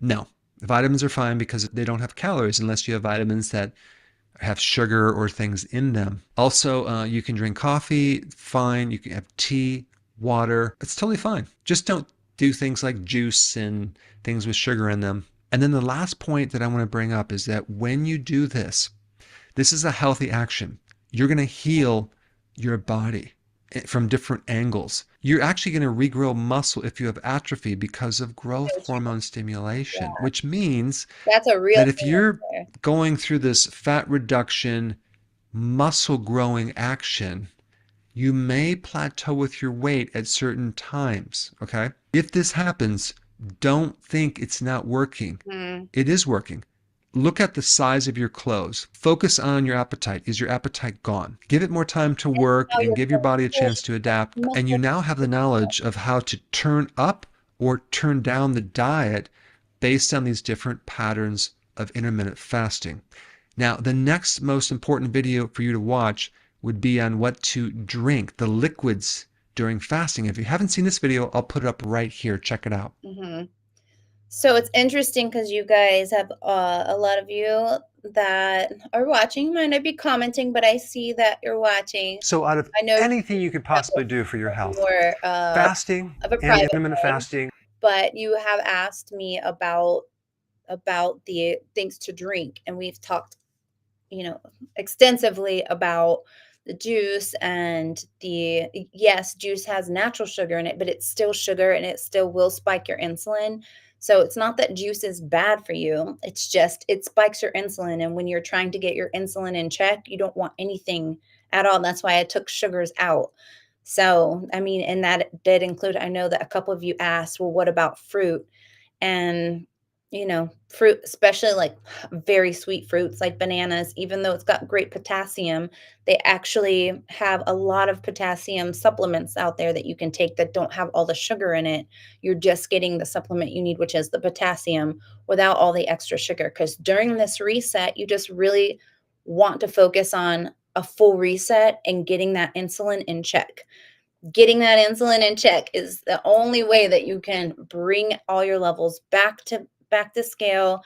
No. Vitamins are fine because they don't have calories unless you have vitamins that have sugar or things in them. Also, you can drink coffee, fine. You can have tea, water. It's totally fine. Just don't do things like juice and things with sugar in them. And then the last point that I want to bring up is that when you do this, this is a healthy action. You're going to heal your body from different angles. You're actually going to regrow muscle if you have atrophy because of growth So true. hormone stimulation, Yeah. which means That's a real that if thing right you're there. going through this fat reduction, muscle growing action, you may plateau with your weight at certain times. Okay. If this happens, don't think it's not working. Hmm. It is working. Look at the size of your clothes. Focus on your appetite. Is your appetite gone? Give it more time to work How and you're give your body a feeling, chance to adapt. And you muscle. now have the knowledge of how to turn up or turn down the diet based on these different patterns of intermittent fasting. Now, the next most important video for you to watch would be on what to drink, the liquids during fasting. If you haven't seen this video, I'll put it up right here. Check it out. Hmm. So it's interesting because you guys have a lot of you that are watching. You might not be commenting, but I see that you're watching. So, out of I know anything you could have possibly do for your health, more fasting of a and private intermittent life, fasting. but you have asked me about the things to drink, and we've talked, extensively about the juice. And the yes, juice has natural sugar in it, but it's still sugar and it still will spike your insulin. So it's not that juice is bad for you, it's just it spikes your insulin, and when you're trying to get your insulin in check, you don't want anything at all. That's why I took sugars out. So I mean, and that did include, I know that a couple of you asked, well, what about fruit? And fruit, especially like very sweet fruits like bananas, even though it's got great potassium, they actually have a lot of potassium supplements out there that you can take that don't have all the sugar in it. You're just getting the supplement you need, which is the potassium, without all the extra sugar. Because during this reset, you just really want to focus on a full reset and getting that insulin in check. Getting that insulin in check is the only way that you can bring all your levels back to scale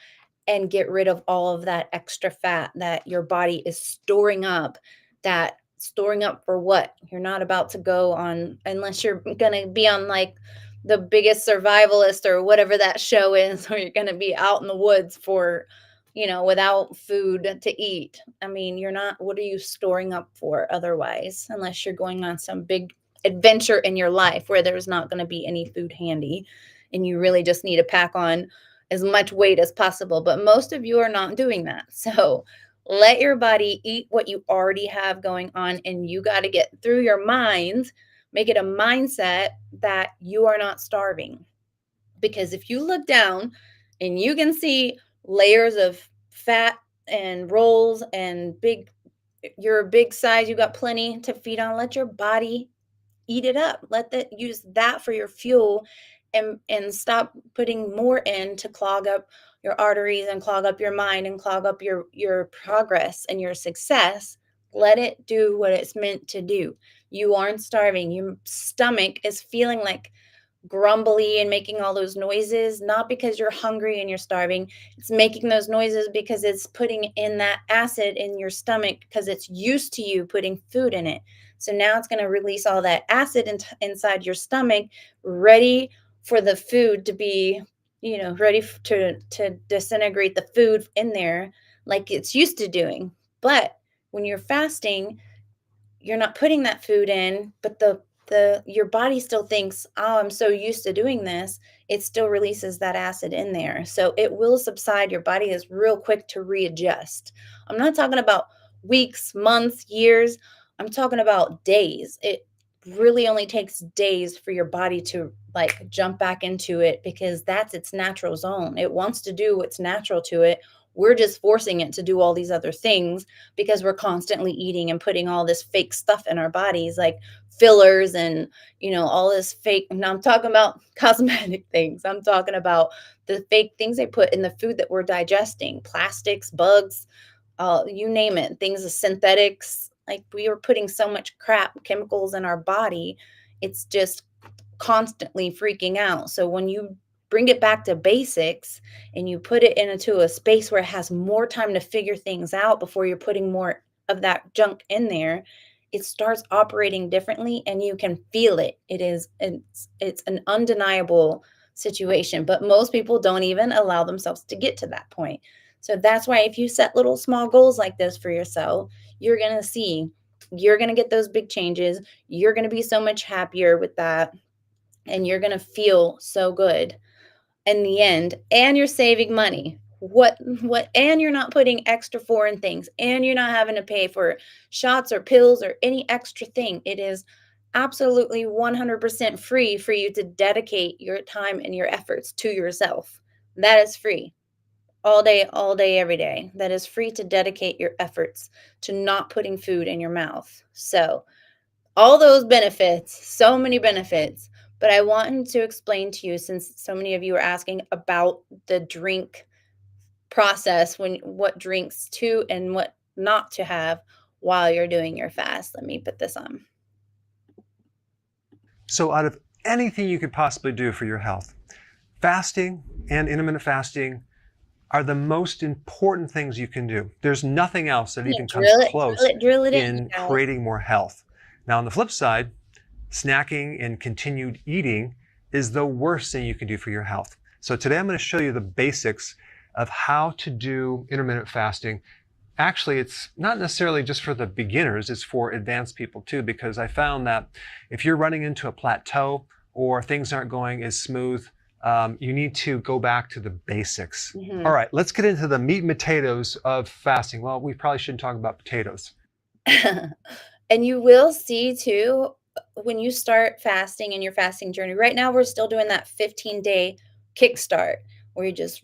and get rid of all of that extra fat that your body is storing up. That storing up for what? You're not about to go on, unless you're going to be on like the biggest survivalist or whatever that show is, where you're going to be out in the woods for, without food to eat. I mean, you're not, what are you storing up for otherwise, unless you're going on some big adventure in your life where there's not going to be any food handy and you really just need to pack on as much weight as possible. But most of you are not doing that. So let your body eat what you already have going on, and you got to get through your mind, make it a mindset that you are not starving. Because if you look down and you can see layers of fat and rolls and you're a big size, you got plenty to feed on, let your body eat it up. Let that, use that for your fuel, and stop putting more in to clog up your arteries and clog up your mind and clog up your progress and your success. Let it do what it's meant to do. You aren't starving. Your stomach is feeling like grumbly and making all those noises, not because you're hungry and you're starving. It's making those noises because it's putting in that acid in your stomach because it's used to you putting food in it. So now it's going to release all that acid inside your stomach, ready for the food to be, ready to disintegrate the food in there like it's used to doing. But when you're fasting, you're not putting that food in, but the your body still thinks, oh, I'm so used to doing this. It still releases that acid in there, so it will subside. Your body is real quick to readjust. I'm not talking about weeks, months, years. I'm talking about days. It really only takes days for your body to like jump back into it, because that's its natural zone. It wants to do what's natural to it. We're just forcing it to do all these other things because we're constantly eating and putting all this fake stuff in our bodies, like fillers and, all this fake. Now I'm talking about cosmetic things. I'm talking about the fake things they put in the food that we're digesting, plastics, bugs, you name it, things, synthetics. Like, we are putting so much crap chemicals in our body. It's just constantly freaking out. So when you bring it back to basics and you put it into a space where it has more time to figure things out before you're putting more of that junk in there, it starts operating differently and you can feel it. It's an undeniable situation, but most people don't even allow themselves to get to that point. So that's why if you set little small goals like this for yourself, you're going to see, you're going to get those big changes. You're going to be so much happier with that, and you're going to feel so good in the end, and you're saving money. And you're not putting extra foreign things, and you're not having to pay for shots or pills or any extra thing. It is absolutely 100% free for you to dedicate your time and your efforts to yourself. That is free. All day, every day. That is free to dedicate your efforts to not putting food in your mouth. So, all those benefits, so many benefits. But I wanted to explain to you, since so many of you are asking about the drink process, when what drinks to and what not to have while you're doing your fast. Let me put this on. So, out of anything you could possibly do for your health, fasting and intermittent fasting are the most important things you can do. There's nothing else that even comes close Drill it in, you in guys. creating more health. Now, on the flip side, snacking and continued eating is the worst thing you can do for your health. So today I'm going to show you the basics of how to do intermittent fasting. Actually, it's not necessarily just for the beginners, it's for advanced people too, because I found that if you're running into a plateau or things aren't going as smooth, you need to go back to the basics. All right, let's get into the meat and potatoes of fasting. Well, we probably shouldn't talk about potatoes. And you will see too, when you start fasting in your fasting journey. Right now, we're still doing that 15-day kickstart where you're just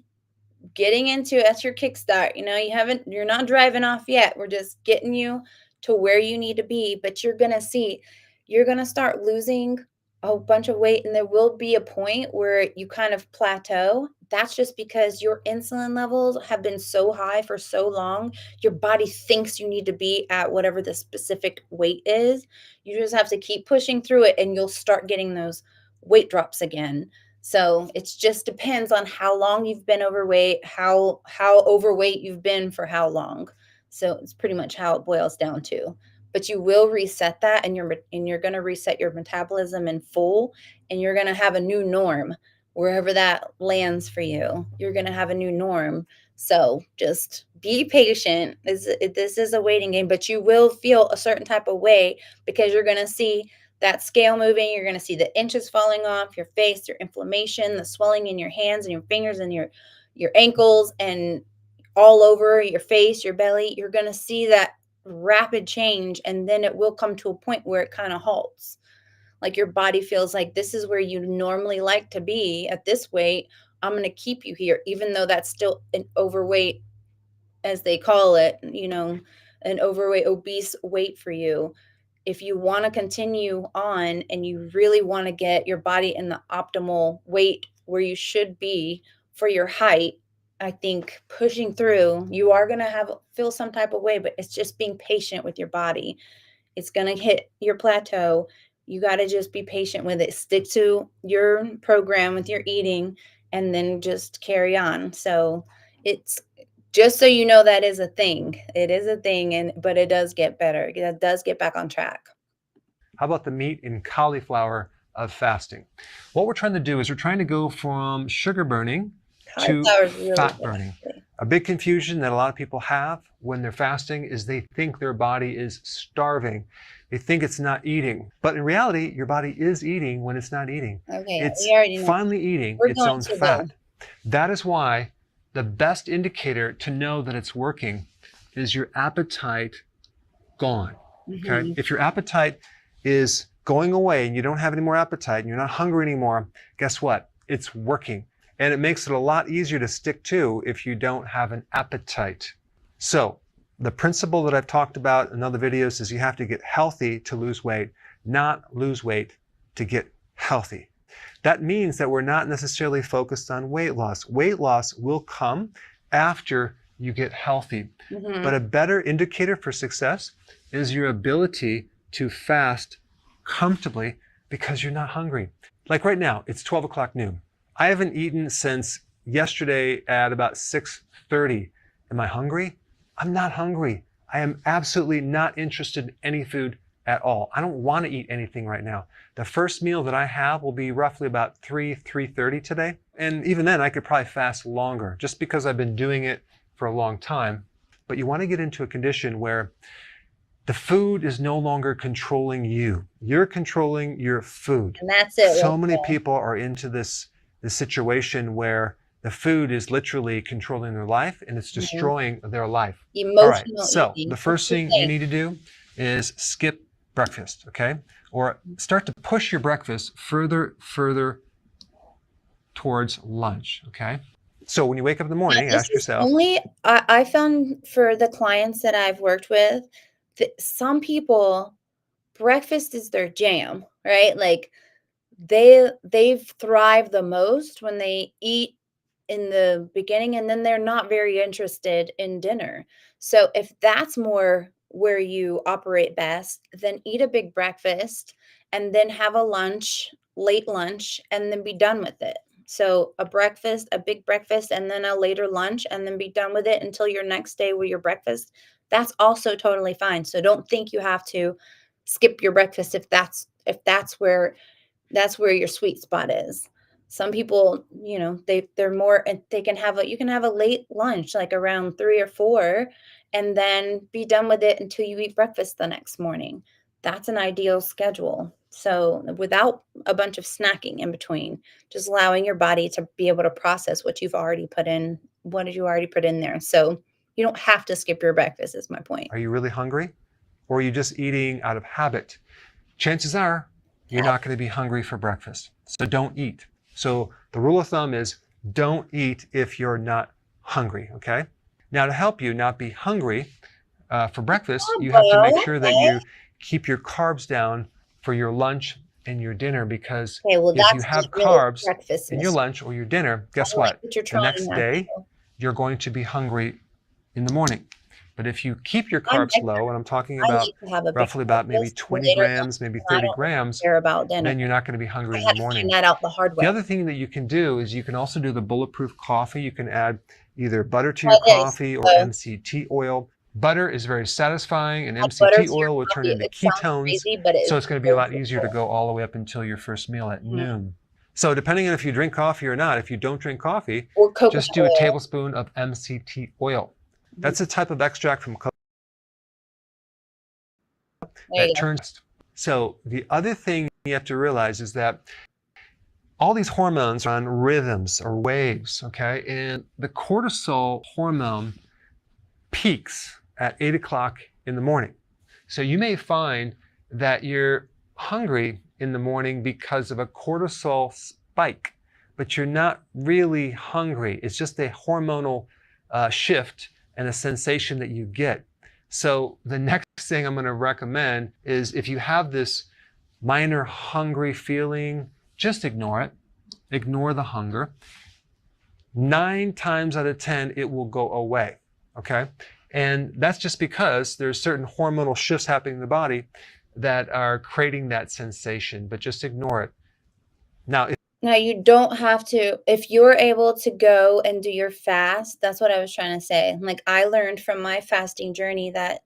getting into, that's your kickstart. You're not driving off yet. We're just getting you to where you need to be. But you're going to see, you're going to start losing a bunch of weight, and there will be a point where you kind of plateau. That's just because your insulin levels have been so high for so long. Your body thinks you need to be at whatever the specific weight is. You just have to keep pushing through it, and you'll start getting those weight drops again. So it just depends on how long you've been overweight, how overweight you've been for how long. So it's pretty much how it boils down to. but you will reset that, and you're going to reset your metabolism in full, and you're going to have a new norm wherever that lands for you. You're going to have a new norm. So just be patient. This is a waiting game, but you will feel a certain type of way because you're going to see that scale moving. You're going to see the inches falling off your face, your inflammation, the swelling in your hands and your fingers and your ankles and all over your face, your belly. You're going to see that rapid change, and then it will come to a point where it kind of halts. Like your body feels like this is where you normally like to be at this weight. I'm going to keep you here, even though that's still an overweight, as they call it, an overweight, obese weight for you. If you want to continue on and you really want to get your body in the optimal weight where you should be for your height, I think pushing through, you are going to feel some type of way, but it's just being patient with your body. It's going to hit your plateau. You got to just be patient with it. Stick to your program with your eating and then just carry on. So it's just so you know that is a thing. It is a thing, but it does get better. It does get back on track. How about the meat and cauliflower of fasting? What we're trying to do is we're trying to go from sugar burning to Cauliflower is really fat good, burning. actually. A big confusion that a lot of people have when they're fasting is they think their body is starving. They think it's not eating. But in reality, your body is eating when it's not eating. Okay, It's we already know. finally eating We're its going own to fat. That is why the best indicator to know that it's working is your appetite gone. Okay? If your appetite is going away and you don't have any more appetite and you're not hungry anymore, guess what? It's working. And it makes it a lot easier to stick to if you don't have an appetite. So the principle that I've talked about in other videos is you have to get healthy to lose weight, not lose weight to get healthy. That means that we're not necessarily focused on weight loss. Weight loss will come after you get healthy. But a better indicator for success is your ability to fast comfortably because you're not hungry. Like right now, it's 12 o'clock noon. I haven't eaten since yesterday at about 6:30. Am I hungry? I'm not hungry. I am absolutely not interested in any food at all. I don't want to eat anything right now. The first meal that I have will be roughly about 3:30 today. And even then, I could probably fast longer just because I've been doing it for a long time. But you want to get into a condition where the food is no longer controlling you. You're controlling your food. And that's it. So many people are into this situation where the food is literally controlling their life and it's destroying their life. All right, so the first thing you need to do is skip breakfast, okay? Or start to push your breakfast further towards lunch, okay? So when you wake up in the morning, ask yourself. I found for the clients that I've worked with, some people, breakfast is their jam, right? Like they've thrived the most when they eat in the beginning, and then they're not very interested in dinner. So if that's more where you operate best, then eat a big breakfast and then have a lunch, late lunch, and then be done with it. So a breakfast, a big breakfast, and then a later lunch, and then be done with it until your next day with your breakfast. That's also totally fine. So don't think you have to skip your breakfast if that's where your sweet spot is. Some people, they're more, and you can have a late lunch, like around 3 or 4, and then be done with it until you eat breakfast the next morning. That's an ideal schedule. So without a bunch of snacking in between, just allowing your body to be able to process what did you already put in there. So you don't have to skip your breakfast is my point. Are you really hungry? Or are you just eating out of habit? Chances are you're not going to be hungry for breakfast. So don't eat. So the rule of thumb is don't eat if you're not hungry, okay? Now to help you not be hungry for breakfast, you have to make sure that you keep your carbs down for your lunch and your dinner, because if you have carbs in your lunch or your dinner, guess what? The next day, you're going to be hungry in the morning. But if you keep your carbs low, and I'm talking about roughly about maybe 20 grams, maybe 30 grams, then you're not going to be hungry in the morning. The other thing that you can do is you can also do the bulletproof coffee. You can add either butter to your coffee or MCT oil. Butter is very satisfying, and Add butter MCT to your oil will turn coffee. into It sounds ketones, crazy, but so it's it's going to be a so lot easier to simple. go all the way up until your first meal at Mhm. noon. So depending on if you drink coffee or not, if you don't drink coffee, Or coconut just do a oil. tablespoon of MCT oil. Mhm. That's a type of extract from coconut There you that go. turns. So the other thing you have to realize is that all these hormones are on rhythms or waves, okay? And the cortisol hormone peaks at 8 o'clock in the morning. So you may find that you're hungry in the morning because of a cortisol spike, but you're not really hungry. It's just a hormonal shift and a sensation that you get. So the next thing I'm going to recommend is if you have this minor hungry feeling, just ignore it. Ignore the hunger. 9 times out of 10, it will go away. Okay? And that's just because there's certain hormonal shifts happening in the body that are creating that sensation, but just ignore it. Now, Now you don't have to if you're able to go and do your fast, that's what I was trying to say. Like, I learned from my fasting journey that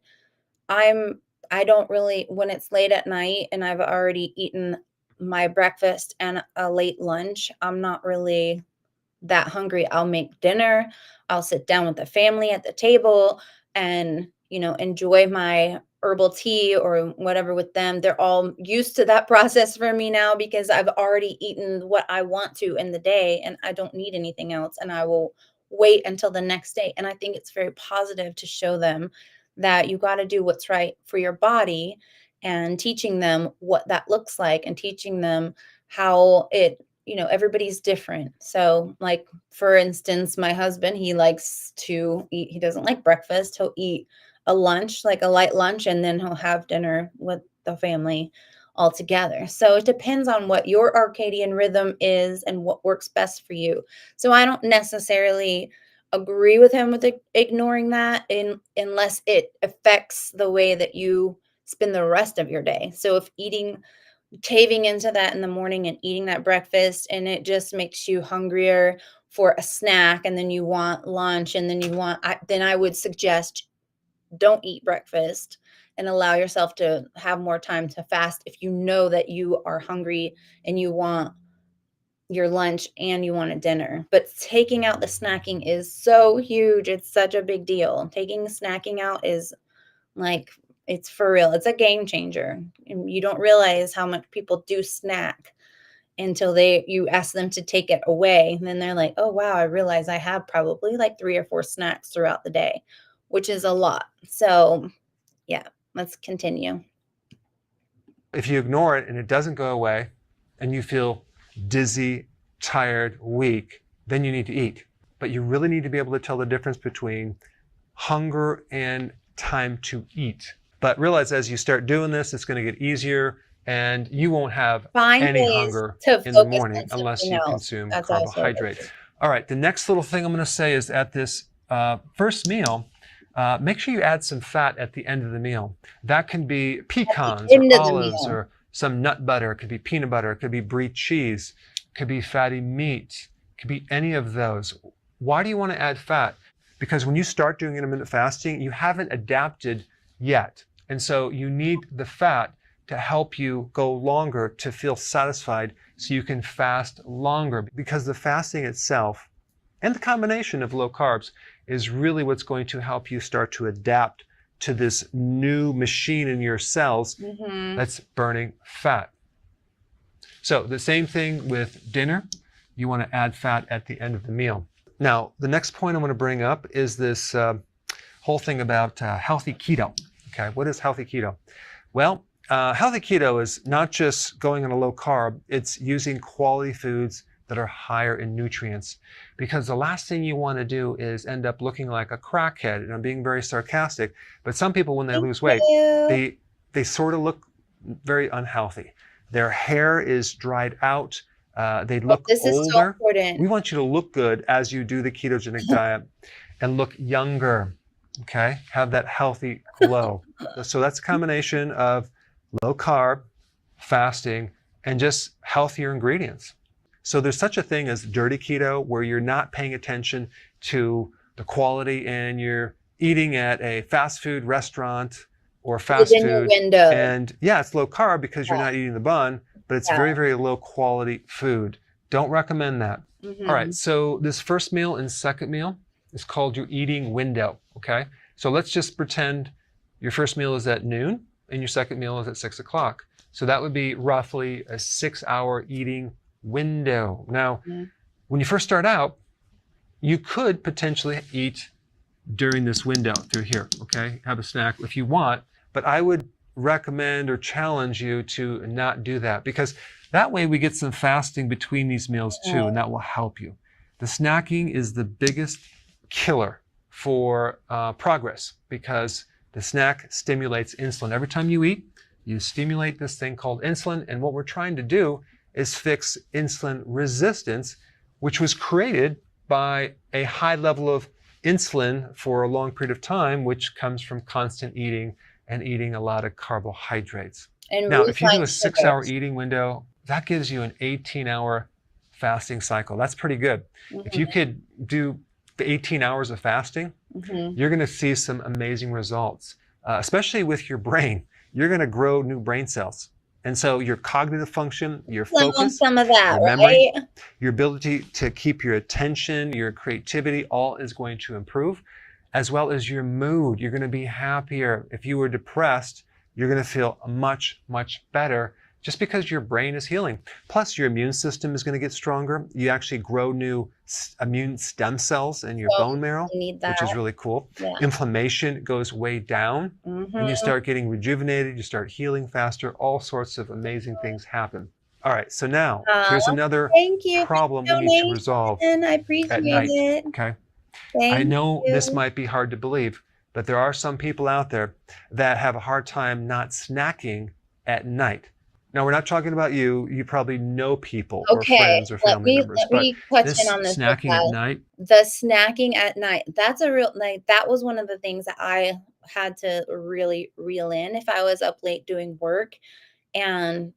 I'm I don't really when it's late at night and I've already eaten my breakfast and a late lunch, I'm not really that hungry. I'll make dinner. I'll sit down with the family at the table and, enjoy my herbal tea or whatever with them. They're all used to that process for me now because I've already eaten what I want to in the day and I don't need anything else. And I will wait until the next day. And I think it's very positive to show them that you got to do what's right for your body and teaching them what that looks like and teaching them how everybody's different. So, like, for instance, my husband, he likes to eat, he doesn't like breakfast. He'll eat a lunch, like a light lunch, and then he'll have dinner with the family all together. So, it depends on what your circadian rhythm is and what works best for you. So, I don't necessarily agree with him with ignoring that unless it affects the way that you spend the rest of your day. So, if eating caving into that in the morning and eating that breakfast and it just makes you hungrier for a snack and then you want lunch and then then I would suggest don't eat breakfast and allow yourself to have more time to fast if you know that you are hungry and you want your lunch and you want a dinner. But taking out the snacking is so huge. It's such a big deal. Taking snacking out is like, it's for real. It's a game changer. And you don't realize how much people do snack until you ask them to take it away. And then they're like, oh, wow, I realize I have probably like 3 or 4 snacks throughout the day, which is a lot. So, yeah, let's continue. if you ignore it and it doesn't go away and you feel dizzy, tired, weak, then you need to eat. But you really need to be able to tell the difference between hunger and time to eat. But realize as you start doing this, it's going to get easier and you won't have Find any ways hunger to in the focus morning on unless something you else. consume That's also a big carbohydrates. thing. All right, the next little thing I'm going to say is at this first meal, make sure you add some fat at the end of the meal. That can be At the pecans or end of the olives meal. or some nut butter. It could be peanut butter. It could be brie cheese. It could be fatty meat. It could be any of those. Why do you want to add fat? Because when you start doing intermittent fasting, you haven't adapted yet. And so you need the fat to help you go longer to feel satisfied so you can fast longer. Because the fasting itself and the combination of low carbs is really what's going to help you start to adapt to this new machine in your cells Mm-hmm. that's burning fat. So the same thing with dinner. You want to add fat at the end of the meal. Now, the next point I want to bring up is this whole thing about healthy keto. Okay, what is healthy keto? Well, healthy keto is not just going on a low carb, it's using quality foods that are higher in nutrients. Because the last thing you want to do is end up looking like a crackhead. And I'm being very sarcastic, but some people, when they Thank lose weight, you. they sort of look very unhealthy. Their hair is dried out. They Oh, look this is so older. important. We want you to look good as you do the ketogenic diet and look younger. Okay, have that healthy glow. So that's a combination of low carb, fasting, and just healthier ingredients. So there's such a thing as dirty keto where you're not paying attention to the quality and you're eating at a fast food restaurant or fast Within your food. window. And yeah, it's low carb because you're Yeah. not eating the bun, but it's Yeah. very, very low quality food. Don't recommend that. All right, Mm-hmm. so this first meal and second meal is called your eating window. Okay, so let's just pretend your first meal is at noon and your second meal is at 6 o'clock. So that would be roughly a 6 hour eating window. Now, when you first start out, you could potentially eat during this window through here, okay? Have a snack if you want, but I would recommend or challenge you to not do that because that way we get some fasting between these meals too, and that will help you. The snacking is the biggest killer for progress because the snack stimulates insulin. Every time you eat, you stimulate this thing called insulin, and what we're trying to do is fix insulin resistance, which was created by a high level of insulin for a long period of time, which comes from constant eating and eating a lot of carbohydrates. And Now, if you do refined a 6 hour sugars. eating window, that gives you an 18-hour fasting cycle. That's pretty good. If you Mm-hmm. could do 18 hours of fasting, Mm-hmm. you're going to see some amazing results, especially with your brain. You're going to grow new brain cells. And so your cognitive function, your Slim on focus, some of that, your memory, right? your ability to keep your attention, your creativity, all is going to improve, as well as your mood. You're going to be happier. If you were depressed, you're going to feel much, much better just because your brain is healing. Plus, your immune system is going to get stronger. You actually grow new immune stem cells in your So bone marrow, you need which is that. really cool. Yeah. Inflammation goes way down and you Mm-hmm. start getting rejuvenated, you start healing faster, all sorts of amazing things happen. All right, so now here's another Thank you for problem we the need to resolve donation. I at appreciate night. it. Okay, I Thank know this you. might be hard to believe, but there are some people out there that have a hard time not snacking at night. Now, we're not talking about you. You probably know people or Okay, friends or family members, let but me touch in this on this real snacking at fast. night, The snacking at night, that's a real like, that was one of the things that I had to really reel in if I was up late doing work and,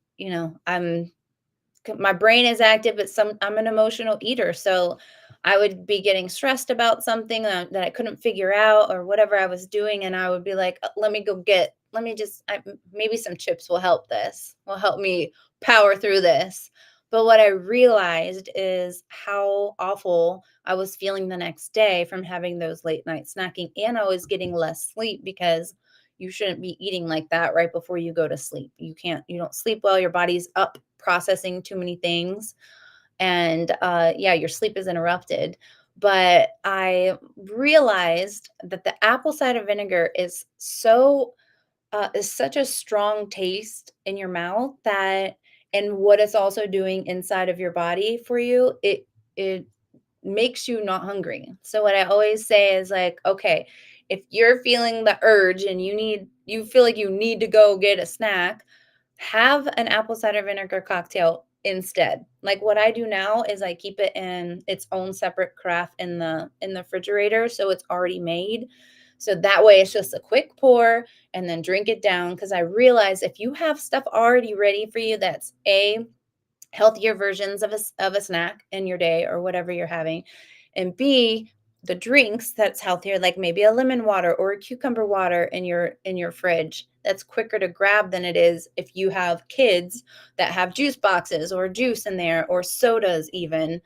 my brain is active, but I'm an emotional eater, so I would be getting stressed about something that I couldn't figure out or whatever I was doing, and I would be like, Let me go get. Let me just. Maybe some chips will help. This will help me power through this." But what I realized is how awful I was feeling the next day from having those late night snacking, and I was getting less sleep because you shouldn't be eating like that right before you go to sleep. You don't sleep well, your body's up processing too many things. And yeah, your sleep is interrupted. But I realized that the apple cider vinegar is such a strong taste in your mouth that and what it's also doing inside of your body for you, it makes you not hungry. So what I always say is like, okay, if you're feeling the urge and you feel like you need to go get a snack, have an apple cider vinegar cocktail instead. Like what I do now is I keep it in its own separate carafe in the refrigerator so it's already made. So that way it's just a quick pour and then drink it down because I realize if you have stuff already ready for you that's a healthier versions of of a snack in your day or whatever you're having. And B, the drinks that's healthier, like maybe a lemon water or a cucumber water in your fridge. That's quicker to grab than it is if you have kids that have juice boxes or juice in there or sodas even.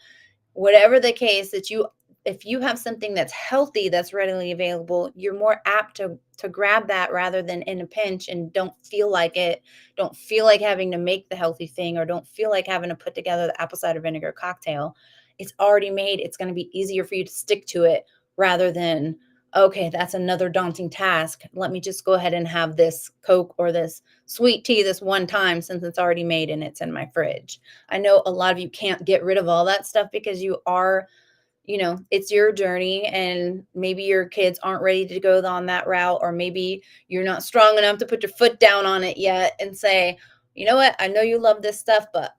Whatever the case that you if you have something that's healthy that's readily available, you're more apt to grab that rather than in a pinch and don't feel like having to make the healthy thing or don't feel like having to put together the apple cider vinegar cocktail. It's already made. It's going to be easier for you to stick to it rather than okay, that's another daunting task. Let me just go ahead and have this Coke or this sweet tea this one time since it's already made and it's in my fridge. I know a lot of you can't get rid of all that stuff because it's your journey and maybe your kids aren't ready to go on that route, or maybe you're not strong enough to put your foot down on it yet and say, you know what, I know you love this stuff, but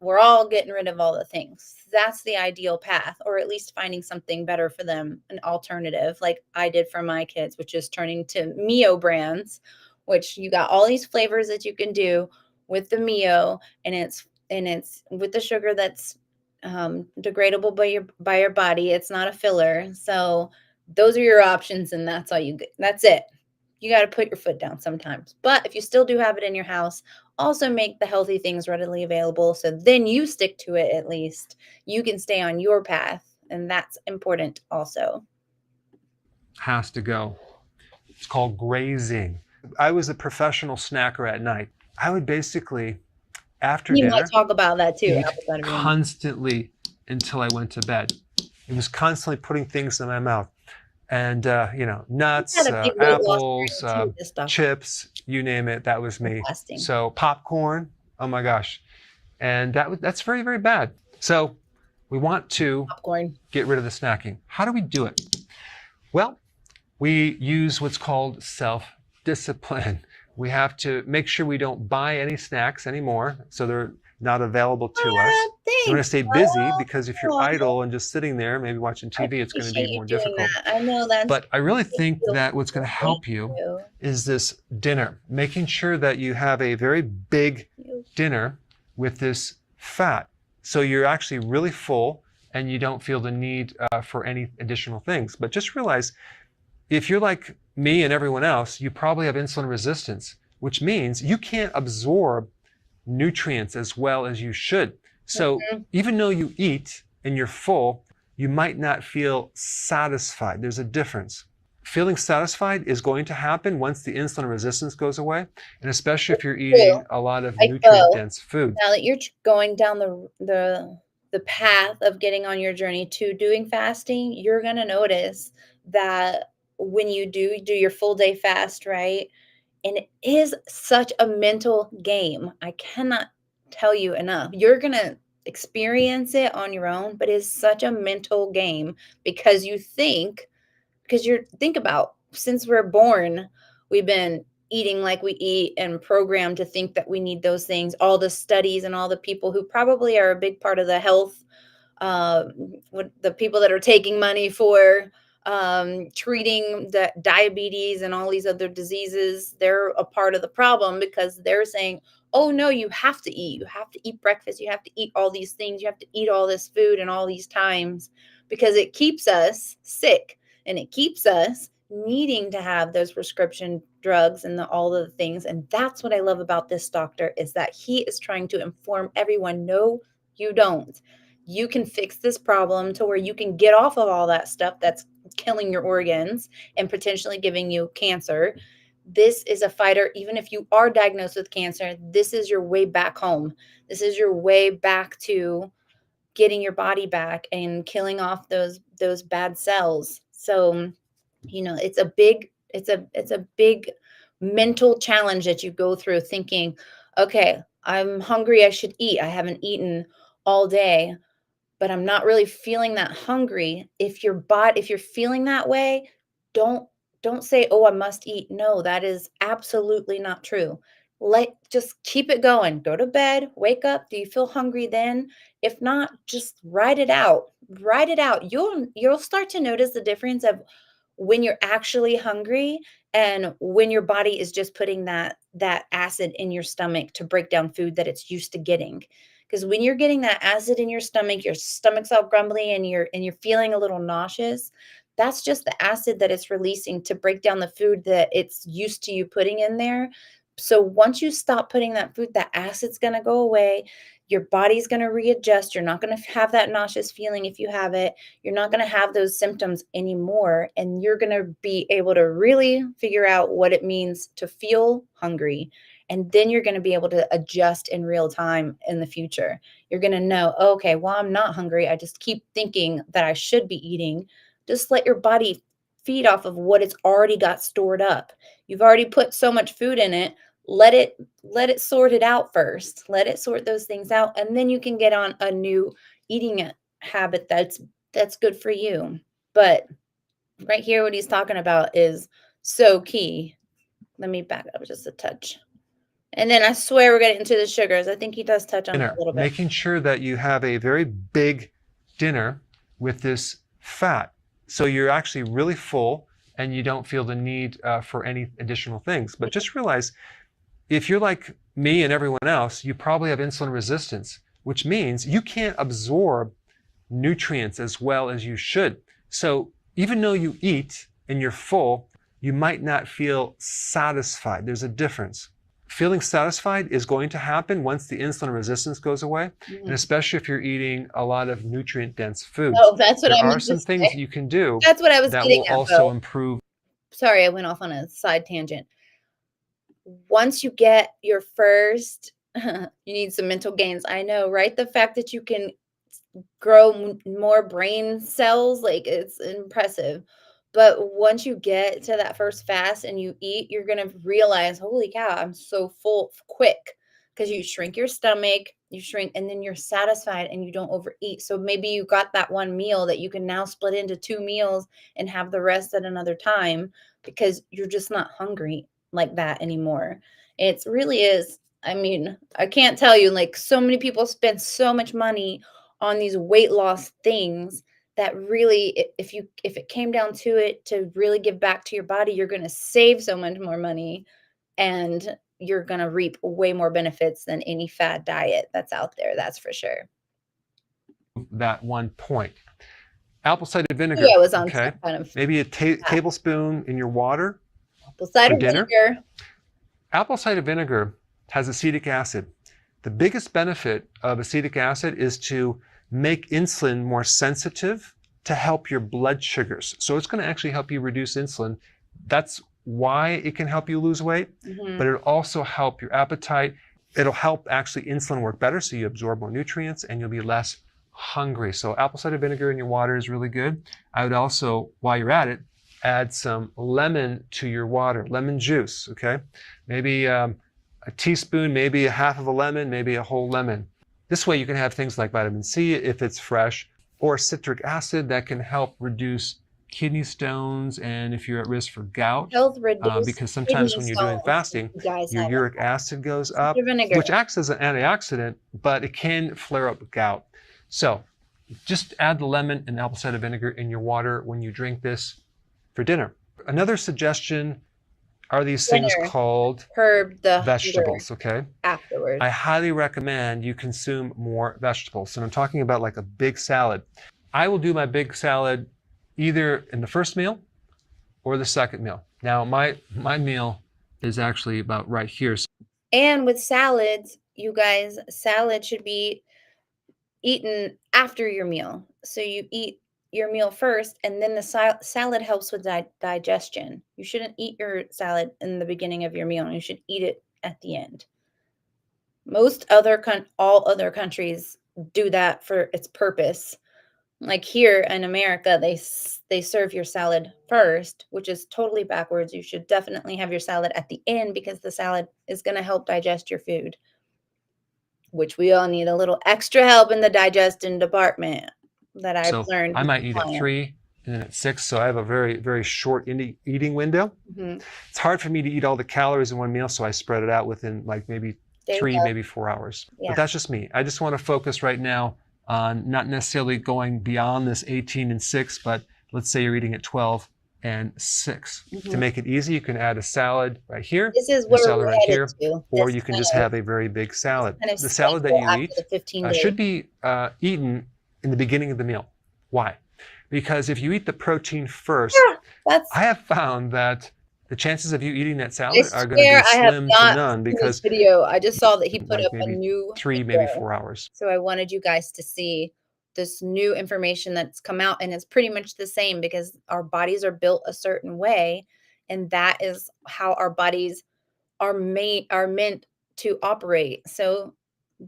we're all getting rid of all the things. That's the ideal path, or at least finding something better for them, an alternative, like I did for my kids, which is turning to Mio brands, which you got all these flavors that you can do with the Mio, and it's with the sugar that's degradable by your body. It's not a filler, so Those are your options, and that's all you get. That's it. You got to put your foot down sometimes. But if you still do have it in your house, also make the healthy things readily available so then you stick to it at least. You can stay on your path, and that's important also. Has to go. It's called grazing. I was a professional snacker at night. I would basically, after You might dinner, talk about that too eat outside of your mouth. constantly until I went to bed. It was constantly putting things in my mouth. And, You had nuts, a big weight loss apples, journey too, this doctor chips, you name it, that was me. fasting. So popcorn, oh my gosh. And that's very, very bad. So we want to Popcorn. get rid of the snacking. How do we do it? Well, we use what's called self-discipline. We have to make sure we don't buy any snacks anymore, so they're not available to us. We want to Thanks. stay busy because if you're Oh, idle and just sitting there, maybe watching I TV, it's going to appreciate be you more doing difficult. that. I know that's But I really think feel that what's going to thank help you you. is this dinner, making sure that you have a very big dinner with this fat. So you're actually really full and you don't feel the need for any additional things. But just realize if you're like me and everyone else, you probably have insulin resistance, which means you can't absorb nutrients as well as you should. So even though you eat and you're full, you might not feel satisfied. There's a difference. Feeling satisfied is going to happen once the insulin resistance goes away, and especially if you're eating a lot of I will. nutrient-dense food. Now that you're going down the path of getting on your journey to doing fasting, you're gonna notice that when you do your full day fast, right? And it is such a mental game. I cannot tell you enough. You're gonna experience it on your own, but it's such a mental game because you're think about since we're born, we've been eating like we eat and programmed to think that we need those things. All the studies and all the people who probably are a big part of the health, uh, what the people that are taking money for treating the diabetes and all these other diseases, they're a part of the problem because they're saying, oh no, you have to eat. You have to eat breakfast. You have to eat all these things. You have to eat all this food and all these times because it keeps us sick and it keeps us needing to have those prescription drugs and all of the things. And that's what I love about this doctor is that he is trying to inform everyone, no, you don't. You can fix this problem to where you can get off of all that stuff that's killing your organs and potentially giving you cancer. This is a fighter. Even if you are diagnosed with cancer, this is your way back home. This is your way back to getting your body back and killing off those bad cells. So, it's a big mental challenge that you go through thinking, okay, I'm hungry, I should eat. I haven't eaten all day, but I'm not really feeling that hungry. If you're feeling that way, don't don't say, "Oh, I must eat." No, that is absolutely not true. Just keep it going. Go to bed, wake up. Do you feel hungry then? If not, just write it out. Write it out. You'll start to notice the difference of when you're actually hungry and when your body is just putting that acid in your stomach to break down food that it's used to getting. Because when you're getting that acid in your stomach's all grumbly and you're feeling a little nauseous, that's just the acid that it's releasing to break down the food that it's used to you putting in there. So once you stop putting that food, that acid's going to go away. Your body's going to readjust. You're not going to have that nauseous feeling if you have it. You're not going to have those symptoms anymore. And you're going to be able to really figure out what it means to feel hungry. And then you're going to be able to adjust in real time in the future. You're going to know, okay, well, I'm not hungry. I just keep thinking that I should be eating. Just let your body feed off of what it's already got stored up. You've already put so much food in it. Let it sort it out first. Let it sort those things out, and then you can get on a new eating habit that's good for you. But right here, what he's talking about is so key. Let me back up just a touch. And then I swear we're getting into the sugars. I think he does touch on it a little bit. Making sure that you have a very big dinner with this fat. So you're actually really full and you don't feel the need for any additional things. But just realize if you're like me and everyone else, you probably have insulin resistance, which means you can't absorb nutrients as well as you should. So even though you eat and you're full, you might not feel satisfied. There's a difference. Feeling satisfied is going to happen once the insulin resistance goes away, and especially if you're eating a lot of nutrient-dense foods. Oh, that's what There I are meant to some things say. you can do That's what I was that getting will at, also Bo. improve. Sorry, I went off on a side tangent. Once you get your first, you need some mental gains. I know, right? The fact that you can grow more brain cells, like it's impressive. But once you get to that first fast and you eat, you're gonna realize, holy cow, I'm so full quick because you shrink your stomach, you shrink, and then you're satisfied and you don't overeat. So maybe you got that one meal that you can now split into two meals and have the rest at another time because you're just not hungry like that anymore. It really is. I mean, I can't tell you, like, so many people spend so much money on these weight loss things that really, if it came down to it, to really give back to your body, you're going to save so much more money and you're going to reap way more benefits than any fad diet that's out there. That's for sure. That one point. Apple cider Yeah, vinegar, I was on okay? some kind of Maybe a tablespoon in your water apple for cider dinner. vinegar. Apple cider vinegar has acetic acid. The biggest benefit of acetic acid is to make insulin more sensitive to help your blood sugars. So it's going to actually help you reduce insulin. That's why it can help you lose weight, but it'll also help your appetite. It'll help actually insulin work better so you absorb more nutrients and you'll be less hungry. So apple cider vinegar in your water is really good. I would also, while you're at it, add some lemon to your water, lemon juice, okay? Maybe a teaspoon, maybe a half of a lemon, maybe a whole lemon. This way you can have things like vitamin C if it's fresh, or citric acid that can help reduce kidney stones and if you're at risk for gout. Health reduced Because sometimes kidney when you're doing stones. fasting, You guys your have uric acid goes up, vinegar. which acts as an antioxidant, but it can flare up gout. So just add the lemon and apple cider vinegar in your water when you drink this for dinner. Another suggestion are these things Dinner. called Herb the vegetables, okay? afterwards. I highly recommend you consume more vegetables. And I'm talking about like a big salad. I will do my big salad either in the first meal or the second meal. Now, my meal is actually about right here. And with salads, you guys, salad should be eaten after your meal. So you eat your meal first, and then the salad helps with digestion. You shouldn't eat your salad in the beginning of your meal. You should eat it at the end. Most other all other countries do that for its purpose. Like here in America, they serve your salad first, which is totally backwards. You should definitely have your salad at the end because the salad is going to help digest your food, which we all need a little extra help in the digestion department that I've So learned I with might eat at clients. 3 and then at 6. So I have a very, very short eating window. Mhm. It's hard for me to eat all the calories in one meal, so I spread it out within like maybe There you 3, go. maybe 4 hours. Yeah. But that's just me. I just want to focus right now on not necessarily going beyond this 18 and 6, but let's say you're eating at 12 and 6. To make it easy, you can add a salad right here, This is and a where salad we're right headed here, to. or you can just have a very big salad. The salad that you After eat the 15 days. should be eaten in the beginning of the meal. Why? Because if you eat the protein first, That's I have found that the chances of you eating that I salad are going to swear be I have slim to not none seen this because video. I just saw that he put like up a maybe new 3, maybe video. 4 hours. So I wanted you guys to see this new information that's come out, and it's pretty much the same because our bodies are built a certain way, and that is how our bodies are meant to operate. So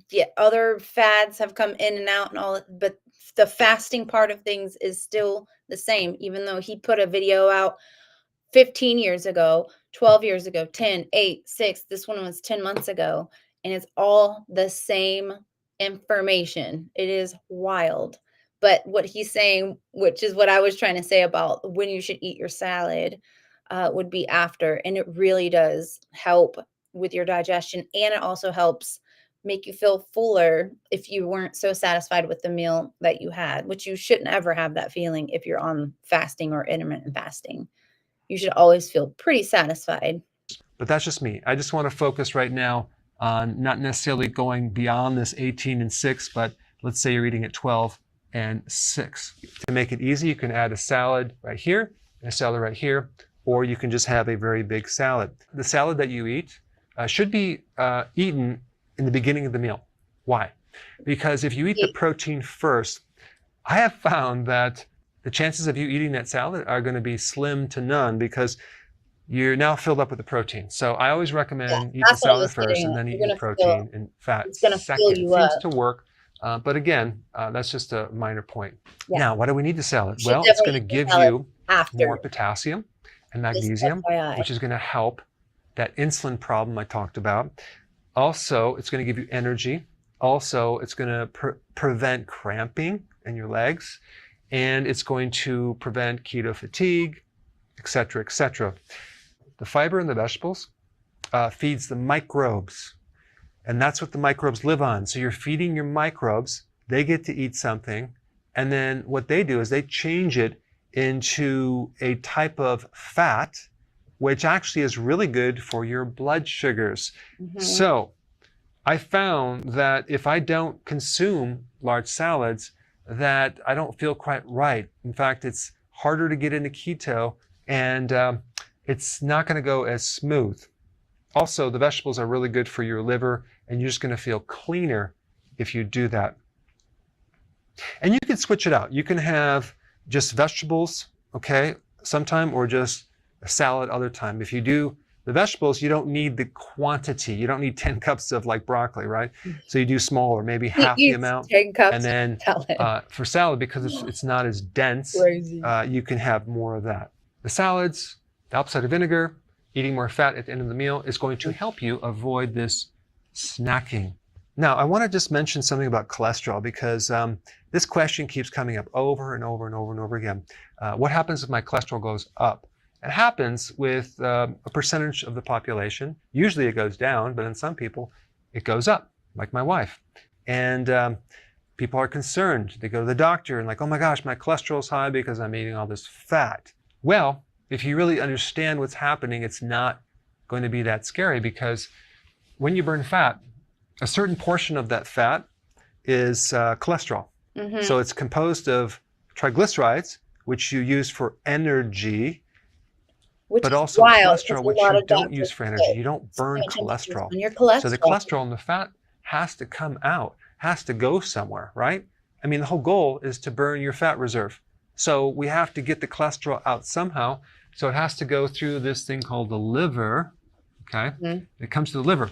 yeah, other fads have come in and out and all, but the fasting part of things is still the same, even though he put a video out 15 years ago, 12 years ago, 10, 8, 6. This one was 10 months ago. And it's all the same information. It is wild. But what he's saying, which is what I was trying to say about when you should eat your salad, would be after. And it really does help with your digestion. And it also helps make you feel fuller if you weren't so satisfied with the meal that you had, which you shouldn't ever have that feeling if you're on fasting or intermittent fasting. You should always feel pretty satisfied. But that's just me. I just want to focus right now on not necessarily going beyond this 18 and 6, but let's say you're eating at 12 and 6. To make it easy, you can add a salad right here and a salad right here, or you can just have a very big salad. The salad that you eat should be eaten in the beginning of the meal. Why? Because if you eat the protein first, I have found that the chances of you eating that salad are going to be slim to none because you're now filled up with the protein. So I always recommend eat the That's what I salad was first getting and at. then eat You're your gonna feel protein and fat it's gonna fill second. It you seems up. to work, but again, that's just a minor point. Yeah. Now, why do we need the salad? You should Well, it's going definitely to eat the give salad you after. more potassium and Just magnesium, FYI. which is going to help that insulin problem I talked about. Also, it's going to give you energy. Also, it's going to prevent cramping in your legs, and it's going to prevent keto fatigue, etc., etc. The fiber in the vegetables feeds the microbes, and that's what the microbes live on. So you're feeding your microbes, they get to eat something, and then what they do is they change it into a type of fat, which actually is really good for your blood sugars. So I found that if I don't consume large salads, that I don't feel quite right. In fact, it's harder to get into keto, and it's not going to go as smooth. Also, the vegetables are really good for your liver, and you're just going to feel cleaner if you do that. And you can switch it out. You can have just vegetables, okay, sometime, or just a salad other time. If you do the vegetables, you don't need the quantity. You don't need 10 cups of like broccoli, right? So you do smaller, maybe half the amount. 10 cups and then for salad, because it's not as dense, you can have more of that. The salads, the apple cider vinegar, eating more fat at the end of the meal is going to help you avoid this snacking. Now, I want to just mention something about cholesterol because this question keeps coming up over and over and over and over again. What happens if my cholesterol goes up? It happens with a percentage of the population. Usually it goes down, but in some people it goes up, like my wife. And people are concerned. They go to the doctor and like, oh my gosh, my cholesterol is high because I'm eating all this fat. Well, if you really understand what's happening, it's not going to be that scary because when you burn fat, a certain portion of that fat is cholesterol. So it's composed of triglycerides, which you use for energy, but also cholesterol, which you don't use for energy. You don't burn cholesterol. So the cholesterol and the fat has to come out, has to go somewhere, right? I mean, the whole goal is to burn your fat reserve. So we have to get the cholesterol out somehow. So it has to go through this thing called the liver, okay? It comes to the liver.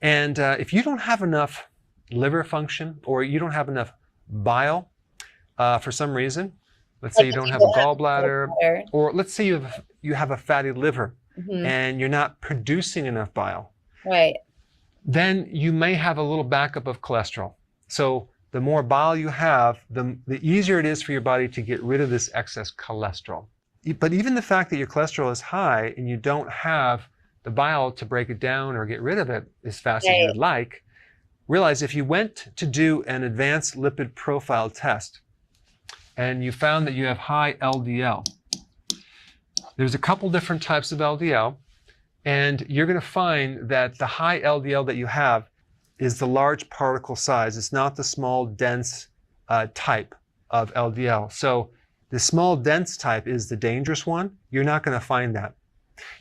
And if you don't have enough liver function or you don't have enough bile for some reason, let's say you don't have a gallbladder, or let's say you have a fatty liver and you're not producing enough bile, right? Then you may have a little backup of cholesterol. So the more bile you have, the easier it is for your body to get rid of this excess cholesterol. But even the fact that your cholesterol is high and you don't have the bile to break it down or get rid of it as fast as you would like, realize if you went to do an advanced lipid profile test and you found that you have high LDL, there's a couple different types of LDL, and you're going to find that the high LDL that you have is the large particle size. It's not the small, dense type of LDL. So the small, dense type is the dangerous one. You're not going to find that.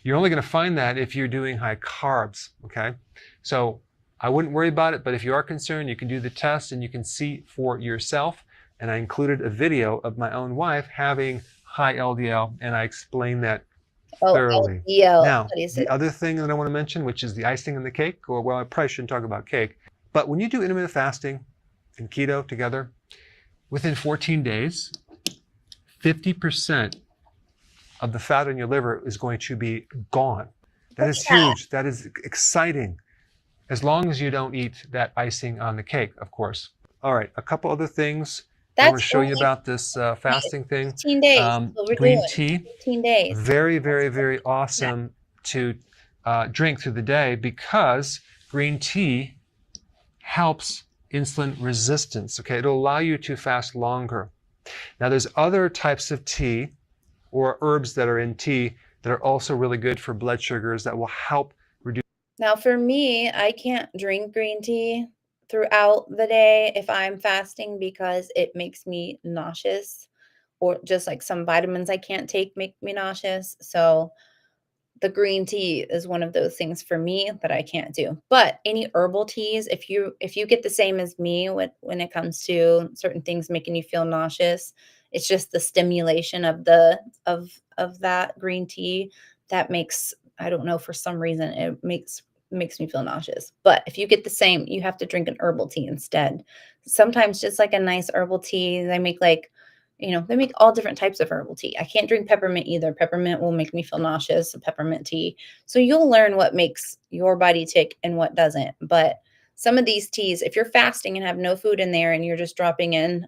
You're only going to find that if you're doing high carbs, okay? So I wouldn't worry about it, but if you are concerned, you can do the test and you can see for yourself. And I included a video of my own wife having high LDL, and I explained that thoroughly. Now, the other thing that I want to mention, which is the icing on the cake, or well, I probably shouldn't talk about cake, but when you do intermittent fasting and keto together, within 14 days, 50% of the fat in your liver is going to be gone. That is huge. That is exciting. As long as you don't eat that icing on the cake, of course. All right, a couple other things I want to show you about this fasting thing. 15 days. Green tea. 15 days. Very, very, very awesome to drink through the day because green tea helps insulin resistance. Okay, it'll allow you to fast longer. Now, there's other types of tea or herbs that are in tea that are also really good for blood sugars that will help reduce. Now, for me, I can't drink green tea throughout the day if I'm fasting because it makes me nauseous, or just like some vitamins I can't take make me nauseous. So the green tea is one of those things for me that I can't do. But any herbal teas, if you get the same as me when it comes to certain things making you feel nauseous, it's just the stimulation of of that green tea that makes, I don't know, for some reason it makes me feel nauseous. But if you get the same, you have to drink an herbal tea instead. Sometimes just like a nice herbal tea, they make like, they make all different types of herbal tea. I can't drink peppermint either. Peppermint will make me feel nauseous, a peppermint tea. So you'll learn what makes your body tick and what doesn't. But some of these teas, if you're fasting and have no food in there and you're just dropping in,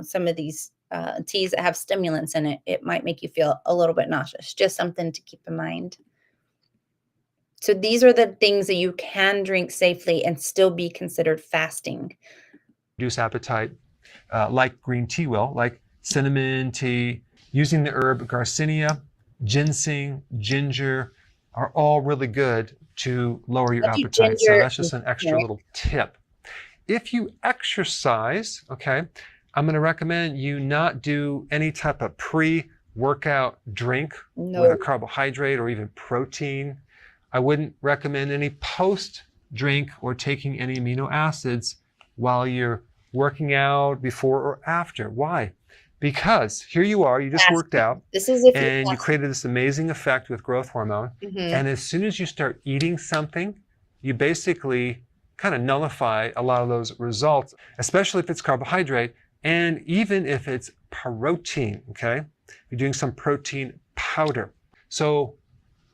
some of these teas that have stimulants in it, it might make you feel a little bit nauseous. Just something to keep in mind. So these are the things that you can drink safely and still be considered fasting. Reduce appetite, like green tea will, like cinnamon tea, using the herb Garcinia, ginseng, ginger are all really good to lower your I do appetite. So ginger that's just and an extra turmeric. little tip. If you exercise, okay, I'm going to recommend you not do any type of pre-workout drink with a No. carbohydrate or even protein. I wouldn't recommend any post-drink or taking any amino acids while you're working out, before or after. Why? Because here you are, you just worked Fasting. out This is if you're and you fasting. created this amazing effect with growth hormone. And as soon as you start eating something, you basically kind of nullify a lot of those results, especially if it's carbohydrate and even if it's protein, okay? You're doing some protein powder. So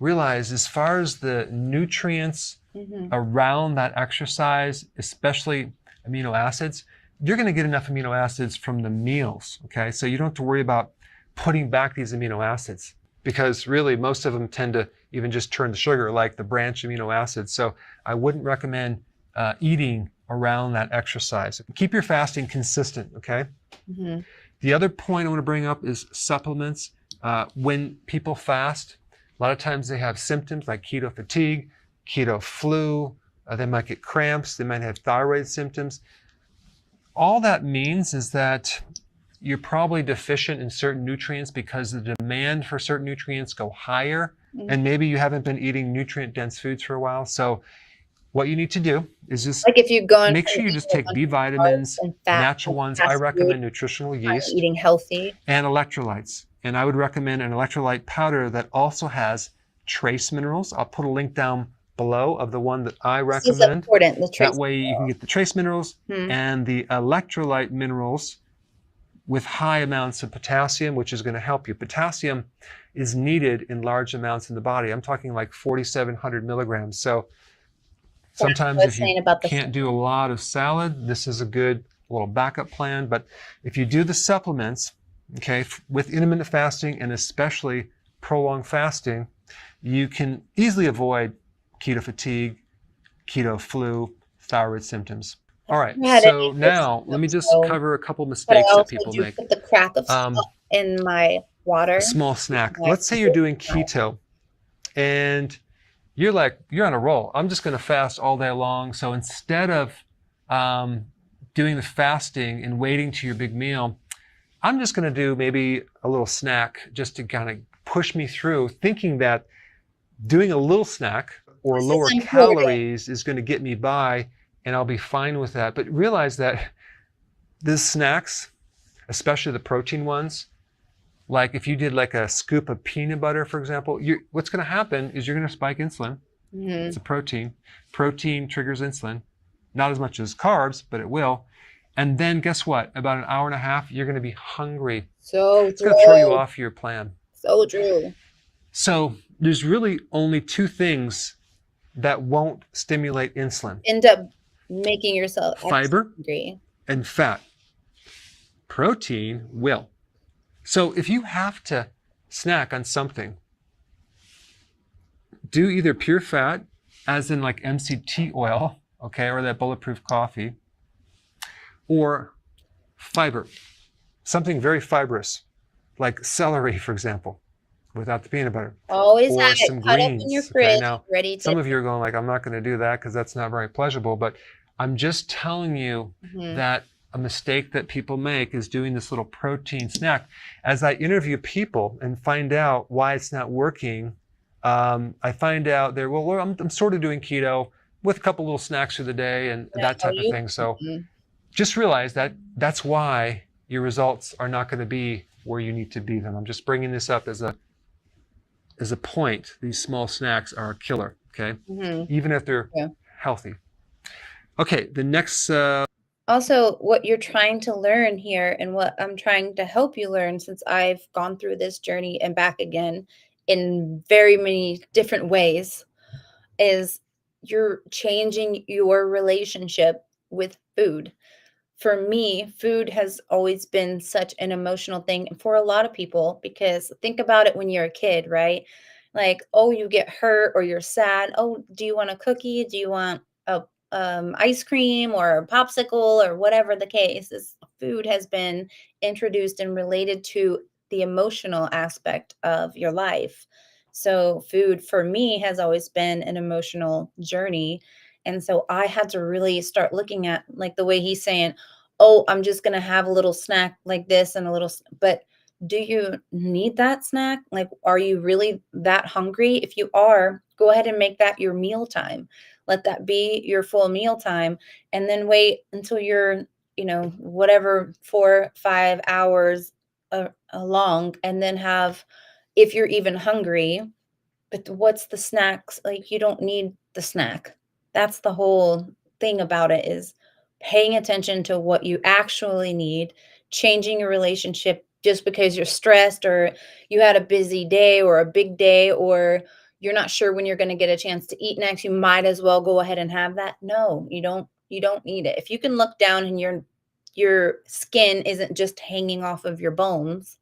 realize, as far as the nutrients around that exercise, especially amino acids, you're going to get enough amino acids from the meals, okay? So you don't have to worry about putting back these amino acids, because really most of them tend to even just turn to sugar, like the branch amino acids. So I wouldn't recommend eating around that exercise. Keep your fasting consistent, okay? The other point I want to bring up is supplements. When people fast, a lot of times they have symptoms like keto fatigue, keto flu, they might get cramps, they might have thyroid symptoms. All that means is that you're probably deficient in certain nutrients because the demand for certain nutrients go higher, and maybe you haven't been eating nutrient-dense foods for a while. So what you need to do is just Like if you've gone make from sure you eating just a take bunch B of carbs vitamins, and fat natural and ones. I fast food, recommend nutritional yeast eating healthy. and electrolytes. And I would recommend an electrolyte powder that also has trace minerals. I'll put a link down below of the one that I This is recommend. important, the That trace way you can get the trace minerals and the electrolyte minerals with high amounts of potassium, which is going to help you. Potassium is needed in large amounts in the body. I'm talking like 4,700 milligrams. So sometimes I was if you saying about the can't do a lot of salad, this is a good little backup plan. But if you do the supplements, okay, with intermittent fasting and especially prolonged fasting, you can easily avoid keto fatigue, keto flu, thyroid symptoms. All right, I had any so of those now let me symptoms, just so, cover a couple but I mistakes that also people do make. put the crack of Um, salt in my water. a small snack. My Let's say you're doing keto and you're on a roll. I'm just going to fast all day long. So instead of doing the fasting and waiting to your big meal, I'm just going to do maybe a little snack just to kind of push me through, thinking that doing a little snack or This lower is important. calories is going to get me by and I'll be fine with that. But realize that these snacks, especially the protein ones, like if you did like a scoop of peanut butter, for example, what's going to happen is you're going to spike insulin. It's a protein. Protein triggers insulin. Not as much as carbs, but it will. And then guess what? About an hour and a half, you're going to be hungry. So It's going to throw you true. off your plan. So true. So there's really only two things that won't stimulate insulin: End up making yourself extra fiber hungry. and fat. Protein will. So if you have to snack on something, do either pure fat, as in like MCT oil, okay, or that bulletproof coffee, or fiber, something very fibrous, like celery, for example, without the peanut butter, Always or have it some cut up in your greens. Okay, fridge, now ready to. some of you are going like, I'm not going to do that because that's not very pleasurable, but I'm just telling you Mhm. that a mistake that people make is doing this little protein snack. As I interview people and find out why it's not working, I find out they're, well, I'm sort of doing keto with a couple little snacks through the day and that No, type of thing. So mhm. just realize that that's why your results are not going to be where you need to be them. I'm just bringing this up as a point. These small snacks are a killer, okay? Mhm. Even if they're Yeah. healthy. Okay, the next Also, what you're trying to learn here and what I'm trying to help you learn, since I've gone through this journey and back again in very many different ways, is you're changing your relationship with food. For me, food has always been such an emotional thing for a lot of people, because think about it when you're a kid, right? Like, oh, you get hurt or you're sad. Oh, do you want a cookie? Do you want a ice cream or a popsicle or whatever the case is? Food has been introduced and related to the emotional aspect of your life. So, food for me has always been an emotional journey. And so I had to really start looking at, like, the way he's saying, oh, I'm just going to have a little snack like this and a little, but do you need that snack? Like, are you really that hungry? If you are, go ahead and make that your meal time. Let that be your full meal time, and then wait until you're, whatever, 4, 5 hours along, and then have, if you're even hungry, but what's the snacks? Like, you don't need the snack. That's the whole thing about it, is paying attention to what you actually need, changing your relationship just because you're stressed or you had a busy day or a big day, or you're not sure when you're going to get a chance to eat next, you might as well go ahead and have that. No, you don't need it. If you can look down and your skin isn't just hanging off of your bones,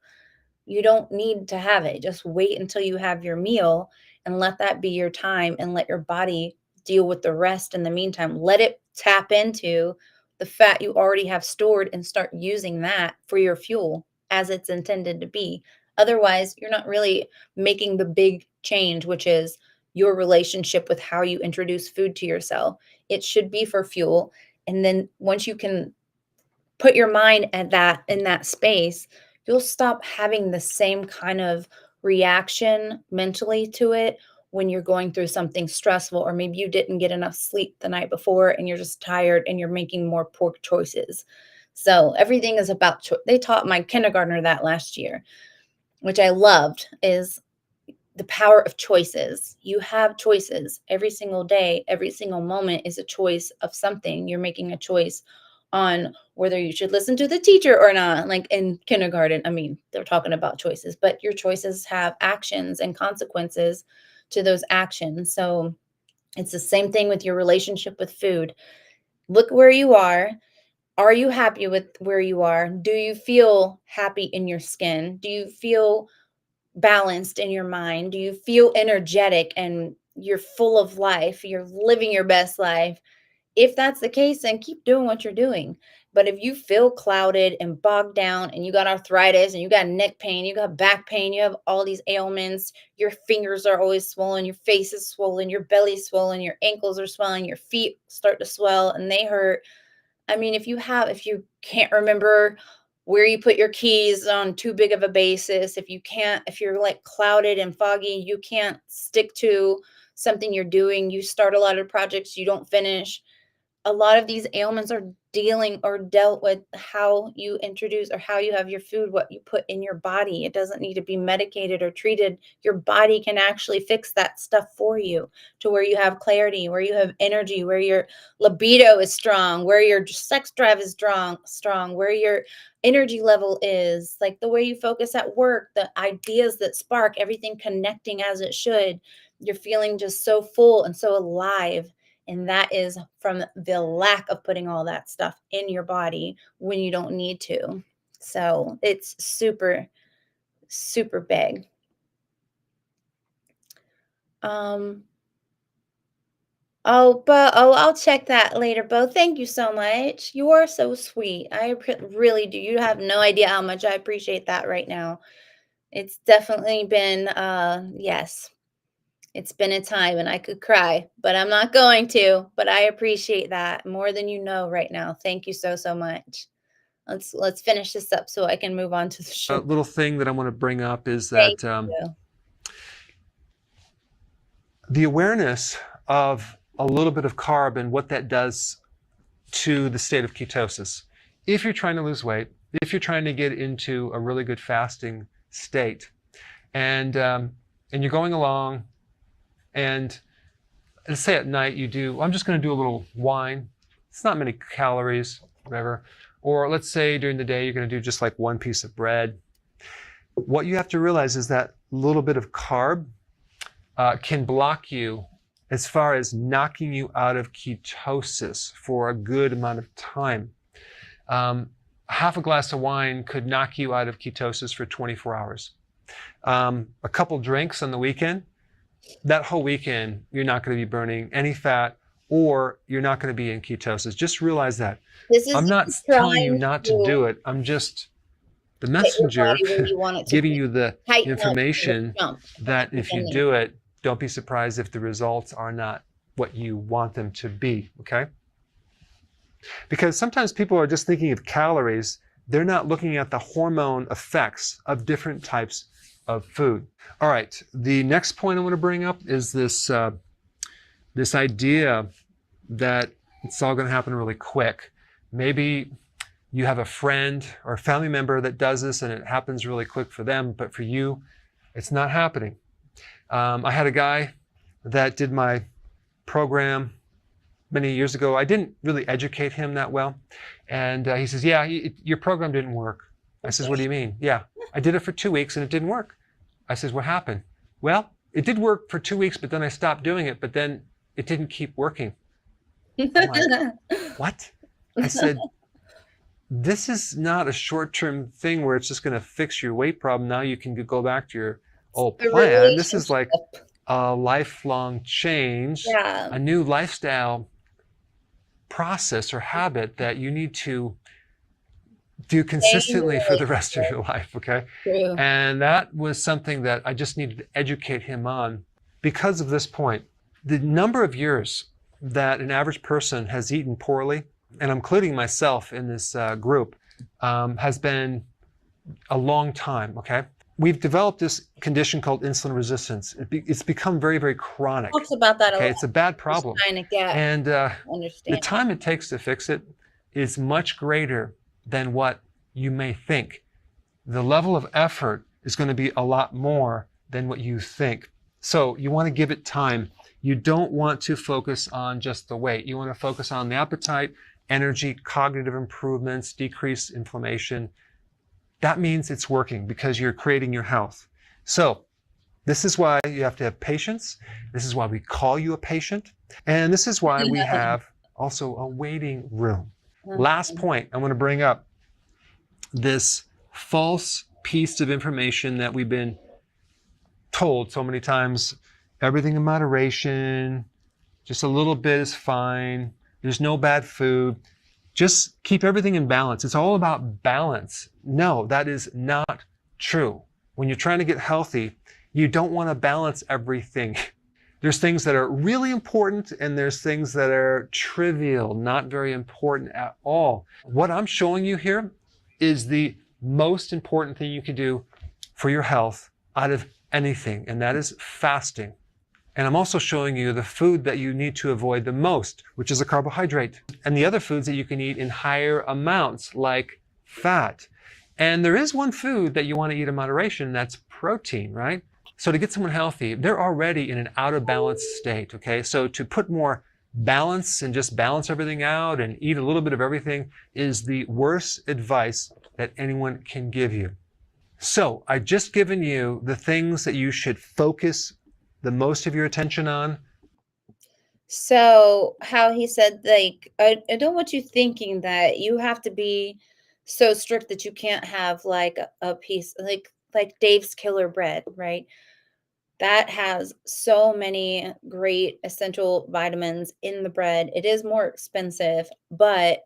you don't need to have it. Just wait until you have your meal and let that be your time, and let your body deal with the rest in the meantime. Let it tap into the fat you already have stored and start using that for your fuel as it's intended to be. Otherwise, you're not really making the big change, which is your relationship with how you introduce food to yourself. It should be for fuel. And then once you can put your mind at that in that space, you'll stop having the same kind of reaction mentally to it when you're going through something stressful, or maybe you didn't get enough sleep the night before and you're just tired and you're making more poor choices. So everything is about they taught my kindergartner that last year, which I loved, is the power of choices. You have choices every single day. Every single moment is a choice of something. You're making a choice on whether you should listen to the teacher or not. Like in kindergarten, I mean, they're talking about choices, but your choices have actions and consequences to those actions. So it's the same thing with your relationship with food. Look where you are. Are you happy with where you are? Do you feel happy in your skin? Do you feel balanced in your mind? Do you feel energetic and you're full of life? You're living your best life? If that's the case, then keep doing what you're doing. But if you feel clouded and bogged down and you got arthritis and you got neck pain, you got back pain, you have all these ailments, your fingers are always swollen, your face is swollen, your belly's swollen, your ankles are swelling, your feet start to swell and they hurt. I mean, if you can't remember where you put your keys on too big of a basis, if you're like clouded and foggy, you can't stick to something you're doing, you start a lot of projects you don't finish, a lot of these ailments are dealing or dealt with how you introduce or how you have your food, what you put in your body. It doesn't need to be medicated or treated. Your body can actually fix that stuff for you, to where you have clarity, where you have energy, where your libido is strong, where your sex drive is strong, where your energy level is, like the way you focus at work, the ideas that spark, everything connecting as it should. You're feeling just so full and so alive, and that is from the lack of putting all that stuff in your body when you don't need to. So it's super, super big. Um, I'll check that later, Bo. Thank you so much. You are so sweet. Really do. You have no idea how much I appreciate that right now. It's definitely been, yes. It's been a time and I could cry, but I'm not going to. But I appreciate that more than you know right now. Thank you so so much. Let's finish this up so I can move on to the A sugar. little thing that I want to bring up is Thank that you. the awareness of a little bit of carb and what that does to the state of ketosis. If you're trying to lose weight, if you're trying to get into a really good fasting state, and you're going along, and let's say at night you do, well, I'm just going to do a little wine. It's not many calories, whatever. Or let's say during the day you're going to do just like one piece of bread. What you have to realize is that little bit of carb can block you as far as knocking you out of ketosis for a good amount of time. Half a glass of wine could knock you out of ketosis for 24 hours. A couple drinks on the weekend, that whole weekend, you're not going to be burning any fat or you're not going to be in ketosis. Just realize that. This is I'm not you telling you trying not to to do it. I'm just the get your messenger body where you want it to giving be. you the Tighten up from the information jump at the that if you beginning. do it, don't be surprised if the results are not what you want them to be, okay? Because sometimes people are just thinking of calories. They're not looking at the hormone effects of different types of food. All right, the next point I want to bring up is this idea that it's all going to happen really quick. Maybe you have a friend or a family member that does this and it happens really quick for them, but for you, it's not happening. I had a guy that did my program many years ago. I didn't really educate him that well. And he says, yeah, your program didn't work. I says, what do you mean? Yeah, I did it for 2 weeks and it didn't work. I says, what happened? Well, it did work for 2 weeks, but then I stopped doing it, but then it didn't keep working. I'm like, what? I said, this is not a short-term thing where it's just going to fix your weight problem. Now you can go back to your old The plan. This is like relationship. a lifelong change, Yeah. a new lifestyle process or habit that you need to do Stay in the consistently for the rest of your life, okay? relationship. True. And that was something that I just needed to educate him on because of this point. The number of years that an average person has eaten poorly, and I'm including myself in this group, has been a long time, okay? We've developed this condition called insulin resistance. It's become very, very chronic, Talks about that a okay? lot. It's a bad Just problem. trying to get And the understanding. time it takes to fix it is much greater than what you may think. The level of effort is going to be a lot more than what you think. So you want to give it time. You don't want to focus on just the weight. You want to focus on the appetite, energy, cognitive improvements, decreased inflammation. That means it's working because you're creating your health. So this is why you have to have patience. This is why we call you a patient. And this is why we have also a waiting room. Last point I want to bring up, this false piece of information that we've been told so many times, everything in moderation, just a little bit is fine, there's no bad food, just keep everything in balance. It's all about balance. No, that is not true. When you're trying to get healthy, you don't want to balance everything. There's things that are really important and there's things that are trivial, not very important at all. What I'm showing you here is the most important thing you can do for your health out of anything, and that is fasting. And I'm also showing you the food that you need to avoid the most, which is a carbohydrate, and the other foods that you can eat in higher amounts, like fat. And there is one food that you want to eat in moderation, and that's protein, right? So to get someone healthy, they're already in an out of balance state, okay? So to put more balance and just balance everything out and eat a little bit of everything is the worst advice that anyone can give you. So I've just given you the things that you should focus the most of your attention on. So how he said, like, I don't want you thinking that you have to be so strict that you can't have like a piece like Dave's Killer Bread, right? That has so many great essential vitamins in the bread. It is more expensive, but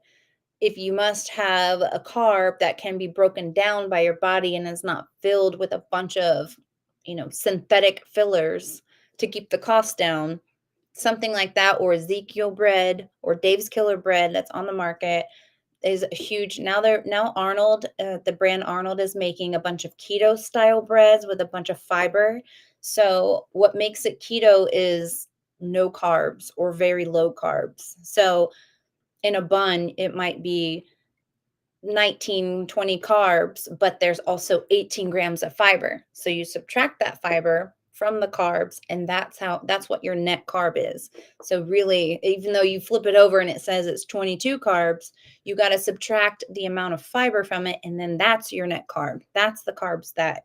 if you must have a carb that can be broken down by your body and is not filled with a bunch of, synthetic fillers to keep the cost down. Something like that, or Ezekiel bread or Dave's Killer bread that's on the market is huge. Now Arnold, the brand Arnold is making a bunch of keto style breads with a bunch of fiber. So what makes it keto is no carbs or very low carbs. So in a bun, it might be 19, 20 carbs, but there's also 18 grams of fiber. So you subtract that fiber from the carbs, and that's what your net carb is. So really, even though you flip it over and it says it's 22 carbs, you got to subtract the amount of fiber from it, and then that's your net carb. That's the carbs that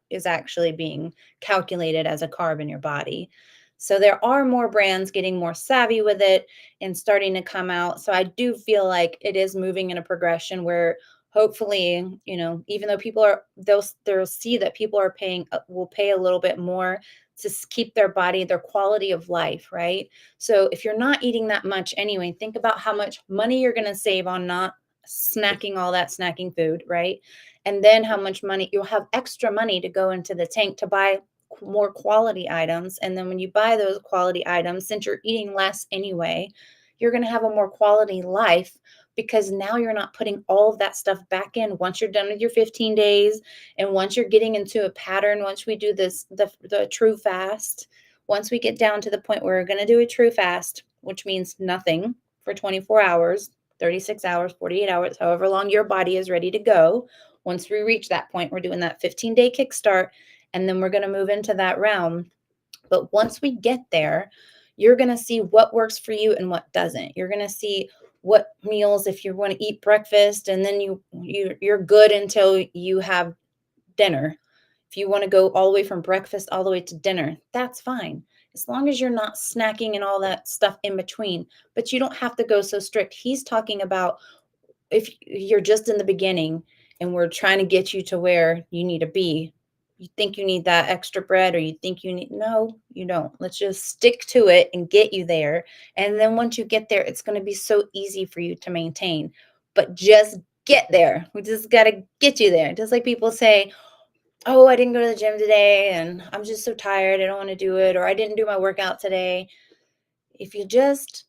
is actually being calculated as a carb in your body. So there are more brands getting more savvy with it and starting to come out. So I do feel like it is moving in a progression where hopefully, even though they'll see that people are paying will pay a little bit more to keep their body, their quality of life, right? So if you're not eating that much anyway, think about how much money you're going to save on not snacking all that snacking food, right? And then how much money you'll have extra money to go into the tank to buy more quality items. And then when you buy those quality items, since you're eating less anyway, you're going to have a more quality life because now you're not putting all of that stuff back in once you're done with your 15 days. And once you're getting into a pattern, once we do the true fast, once we get down to the point where we're going to do a true fast, which means nothing for 24 hours, 36 hours, 48 hours, however long your body is ready to go. Once we reach that point, we're doing that 15-day kickstart, and then we're going to move into that realm. But once we get there, you're going to see what works for you and what doesn't. You're going to see what meals, if you want to eat breakfast and then you're good until you have dinner. If you want to go all the way from breakfast all the way to dinner, that's fine. As long as you're not snacking and all that stuff in between, but you don't have to go so strict. He's talking about if you're just in the beginning and we're trying to get you to where you need to be, you think you need that extra bread or you think you need, no, you don't. Let's just stick to it and get you there. And then once you get there, it's going to be so easy for you to maintain. But just get there. We just got to get you there. Just like people say, oh, I didn't go to the gym today and I'm just so tired. I don't want to do it. Or I didn't do my workout today. If you just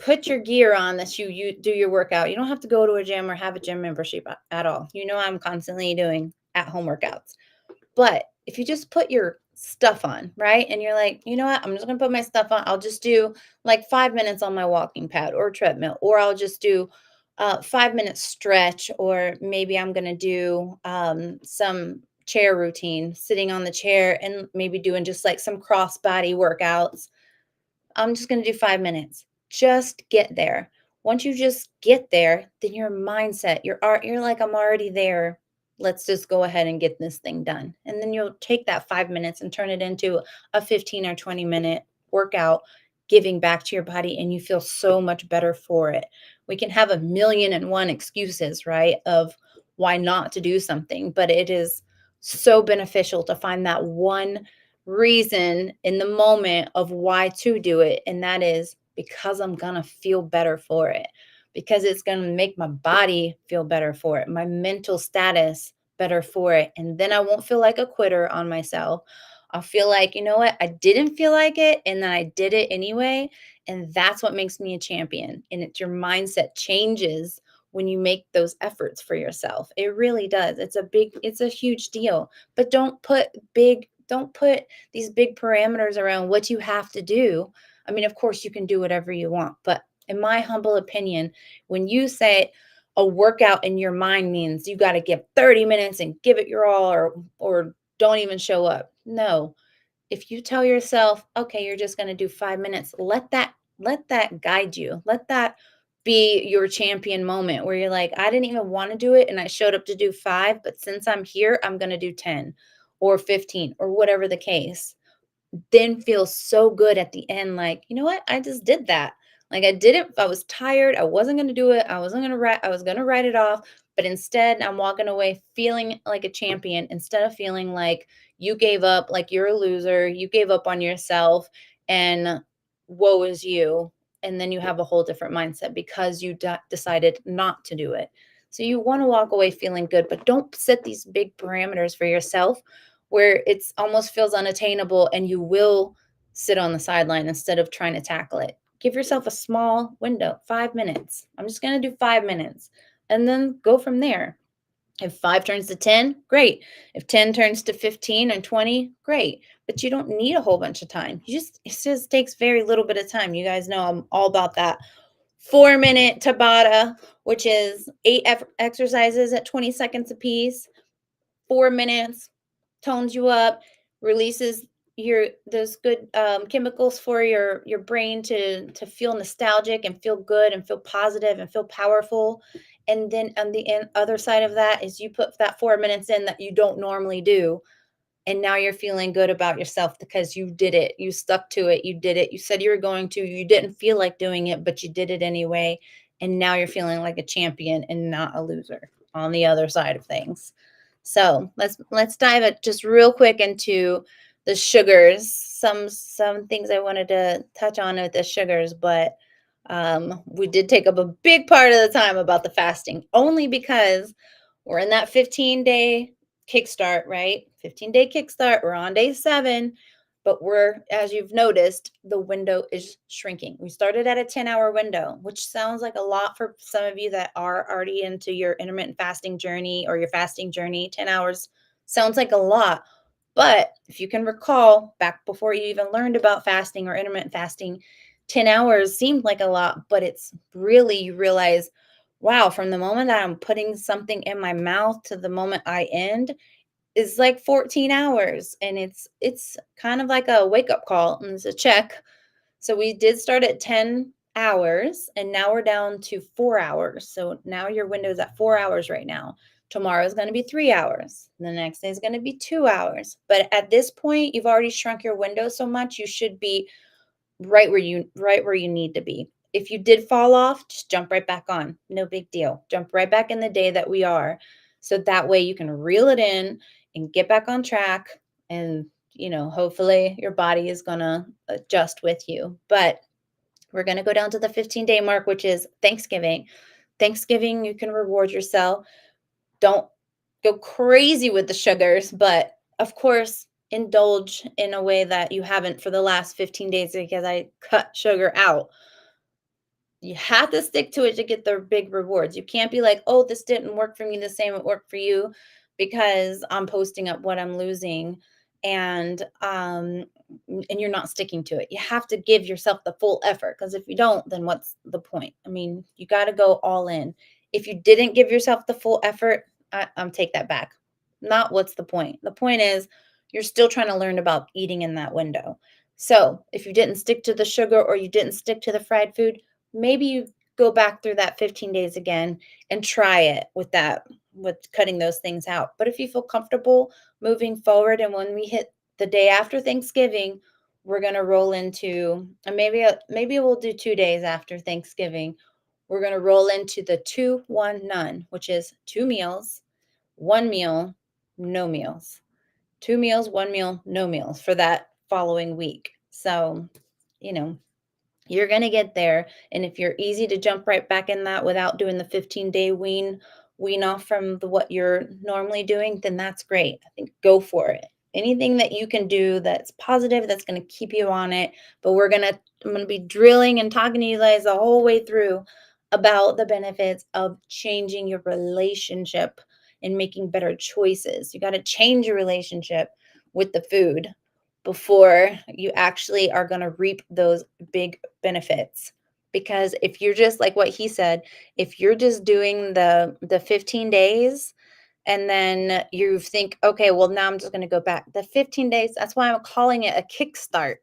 put your gear on that you do your workout. You don't have to go to a gym or have a gym membership at all. I'm constantly doing at home workouts. But if you just put your stuff on, right? And you're like, you know what? I'm just going to put my stuff on. I'll just do like 5 minutes on my walking pad or treadmill, or I'll just do 5 minute stretch, or maybe I'm going to do some chair routine, sitting on the chair and maybe doing just like some cross body workouts. I'm just going to do 5 minutes. Just get there. Once you just get there, then your mindset, you're like, I'm already there. Let's just go ahead and get this thing done. And then you'll take that 5 minutes and turn it into a 15 or 20-minute workout, giving back to your body, and you feel so much better for it. We can have a million and one excuses, right, of why not to do something, but it is so beneficial to find that one reason in the moment of why to do it. And that is because I'm going to feel better for it, because it's going to make my body feel better for it, my mental status better for it. And then I won't feel like a quitter on myself. I'll feel like, you know what? I didn't feel like it. And then I did it anyway. And that's what makes me a champion. And it's your mindset changes when you make those efforts for yourself. It really does. It's a huge deal. But don't put these big parameters around what you have to do. I mean, of course, you can do whatever you want, but in my humble opinion, when you say a workout in your mind means you got to give 30 minutes and give it your all, or don't even show up. No, if you tell yourself, okay, you're just going to do 5 minutes, let that guide you. Let that be your champion moment where you're like, I didn't even want to do it and I showed up to do 5, but since I'm here, I'm going to do 10 or 15 or whatever the case. Then feel so good at the end, like, you know what? I just did that. Like I did it. I was tired. I wasn't going to do it. I was going to write it off, but instead I'm walking away feeling like a champion instead of feeling like you gave up, like you're a loser, you gave up on yourself and woe is you. And then you have a whole different mindset because you decided not to do it. So you want to walk away feeling good, but don't set these big parameters for yourself where it's almost feels unattainable and you will sit on the sideline instead of trying to tackle it. Give yourself a small window, 5 minutes. I'm just going to do 5 minutes and then go from there. If 5 turns to 10, great. If 10 turns to 15 and 20, great. But you don't need a whole bunch of time. It just takes very little bit of time. You guys know I'm all about that 4-minute Tabata, which is 8 exercises at 20 seconds apiece. 4 minutes tones you up, releases your those good chemicals for your brain to feel nostalgic and feel good and feel positive and feel powerful. And then on the other side of that is you put that 4 minutes in that you don't normally do, and now you're feeling good about yourself because you did it. You stuck to it. You did it. You said you were going to. You didn't feel like doing it, but you did it anyway. And now you're feeling like a champion and not a loser on the other side of things. So let's dive it just real quick into the sugars. Some things I wanted to touch on with the sugars, but we did take up a big part of the time about the fasting, only because we're in that 15-day kickstart, right? 15-day kickstart. We're on day 7, but as you've noticed, the window is shrinking. We started at a 10-hour window, which sounds like a lot for some of you that are already into your intermittent fasting journey or your fasting journey. 10 hours sounds like a lot. But if you can recall back before you even learned about fasting or intermittent fasting, 10 hours seemed like a lot, but it's really, you realize, wow, from the moment that I'm putting something in my mouth to the moment I end is like 14 hours. And it's kind of like a wake-up call and it's a check. So we did start at 10 hours and now we're down to 4 hours. So now your window is at 4 hours right now. Tomorrow is going to be 3 hours. The next day is going to be 2 hours. But at this point, you've already shrunk your window so much, you should be right where you need to be. If you did fall off, just jump right back on. No big deal. Jump right back in the day that we are. So that way you can reel it in and get back on track, and hopefully your body is going to adjust with you. But we're going to go down to the 15-day mark, which is Thanksgiving. Thanksgiving, you can reward yourself. Don't go crazy with the sugars, but of course, indulge in a way that you haven't for the last 15 days because I cut sugar out. You have to stick to it to get the big rewards. You can't be like, oh, this didn't work for me the same it worked for you because I'm posting up what I'm losing, and you're not sticking to it. You have to give yourself the full effort, because if you don't, then what's the point? I mean, you got to go all in. If you didn't give yourself the full effort, I'm take that back. Not what's the point. The point is you're still trying to learn about eating in that window. So if you didn't stick to the sugar or you didn't stick to the fried food, maybe you go back through that 15 days again and try it with cutting those things out. But if you feel comfortable moving forward, and when we hit the day after Thanksgiving, we're going to roll into, and maybe we'll do 2 days after Thanksgiving. We're going to roll into the 2-1-none, which is 2 meals, 1 meal, no meals. 2 meals, 1 meal, no meals for that following week. So, you know, you're going to get there. And if you're easy to jump right back in that without doing the 15-day wean off from what you're normally doing, then that's great. I think go for it. Anything that you can do that's positive, that's going to keep you on it. But I'm going to be drilling and talking to you guys the whole way through about the benefits of changing your relationship and making better choices. You got to change your relationship with the food before you actually are going to reap those big benefits. Because if you're just like what he said, if you're just doing the 15 days and then you think, okay, well, now I'm just going to go back. The 15 days, that's why I'm calling it a kickstart.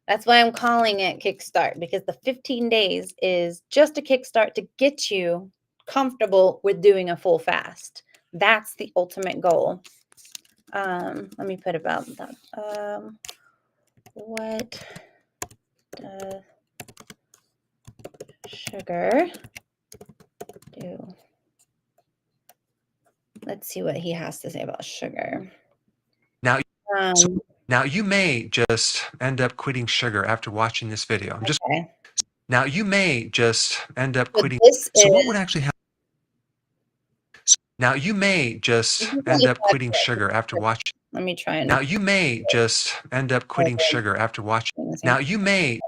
That's why I'm calling it kickstart, because the 15 days is just a kickstart to get you comfortable with doing a full fast. That's the ultimate goal. Let me put about that. What does sugar do? Let's see what he has to say about sugar. Now, Um, now you may just end up quitting sugar after watching this video. okay. Now you may just end up So quitting. this So what would is actually happen? Now you may this just is what end he up said quitting sugar after watching. Let me try and Now, you may just end up quitting sugar after watching. Now, you may.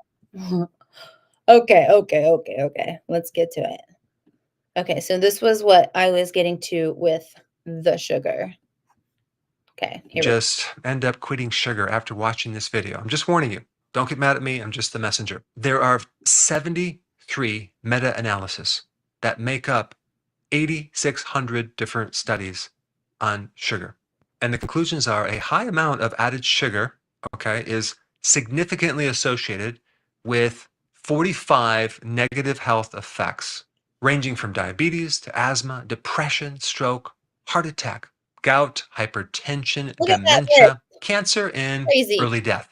Okay. Let's get to it. Okay, so this was what I was getting to with the sugar. Okay, here we go. Just end up quitting sugar after watching this video. I'm just warning you. Don't get mad at me. I'm just the messenger. There are 73 meta-analyses that make up 8,600 different studies on sugar. And the conclusions are a high amount of added sugar, okay, is significantly associated with 45 negative health effects, ranging from diabetes to asthma, depression, stroke, heart attack, gout, hypertension, Look at that list. dementia, cancer, and Crazy. early death.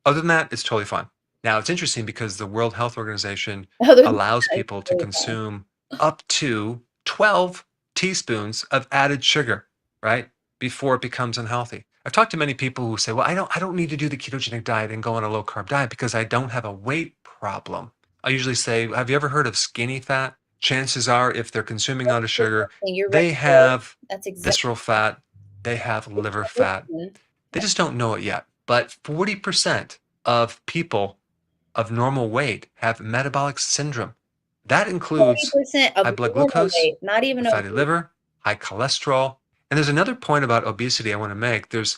Other than that, it's totally fine. Now, it's interesting because the World Health Organization Other than allows that, it's people to really fun. consume up to 12 teaspoons of added sugar, right? Before it becomes unhealthy. I've talked to many people who say, well, I don't need to do the ketogenic diet and go on a low carb diet because I don't have a weight problem. I usually say, have you ever heard of skinny fat? Chances are, if they're consuming a lot of sugar, You're right, they Bill. have That's exactly visceral fat, they have liver what fat. I'm They just don't know it yet. But 40% of people of normal weight have metabolic syndrome. That includes 40% of high blood normal glucose, weight, not a even fatty obese. liver, high cholesterol. And there's another point about obesity I want to make. There's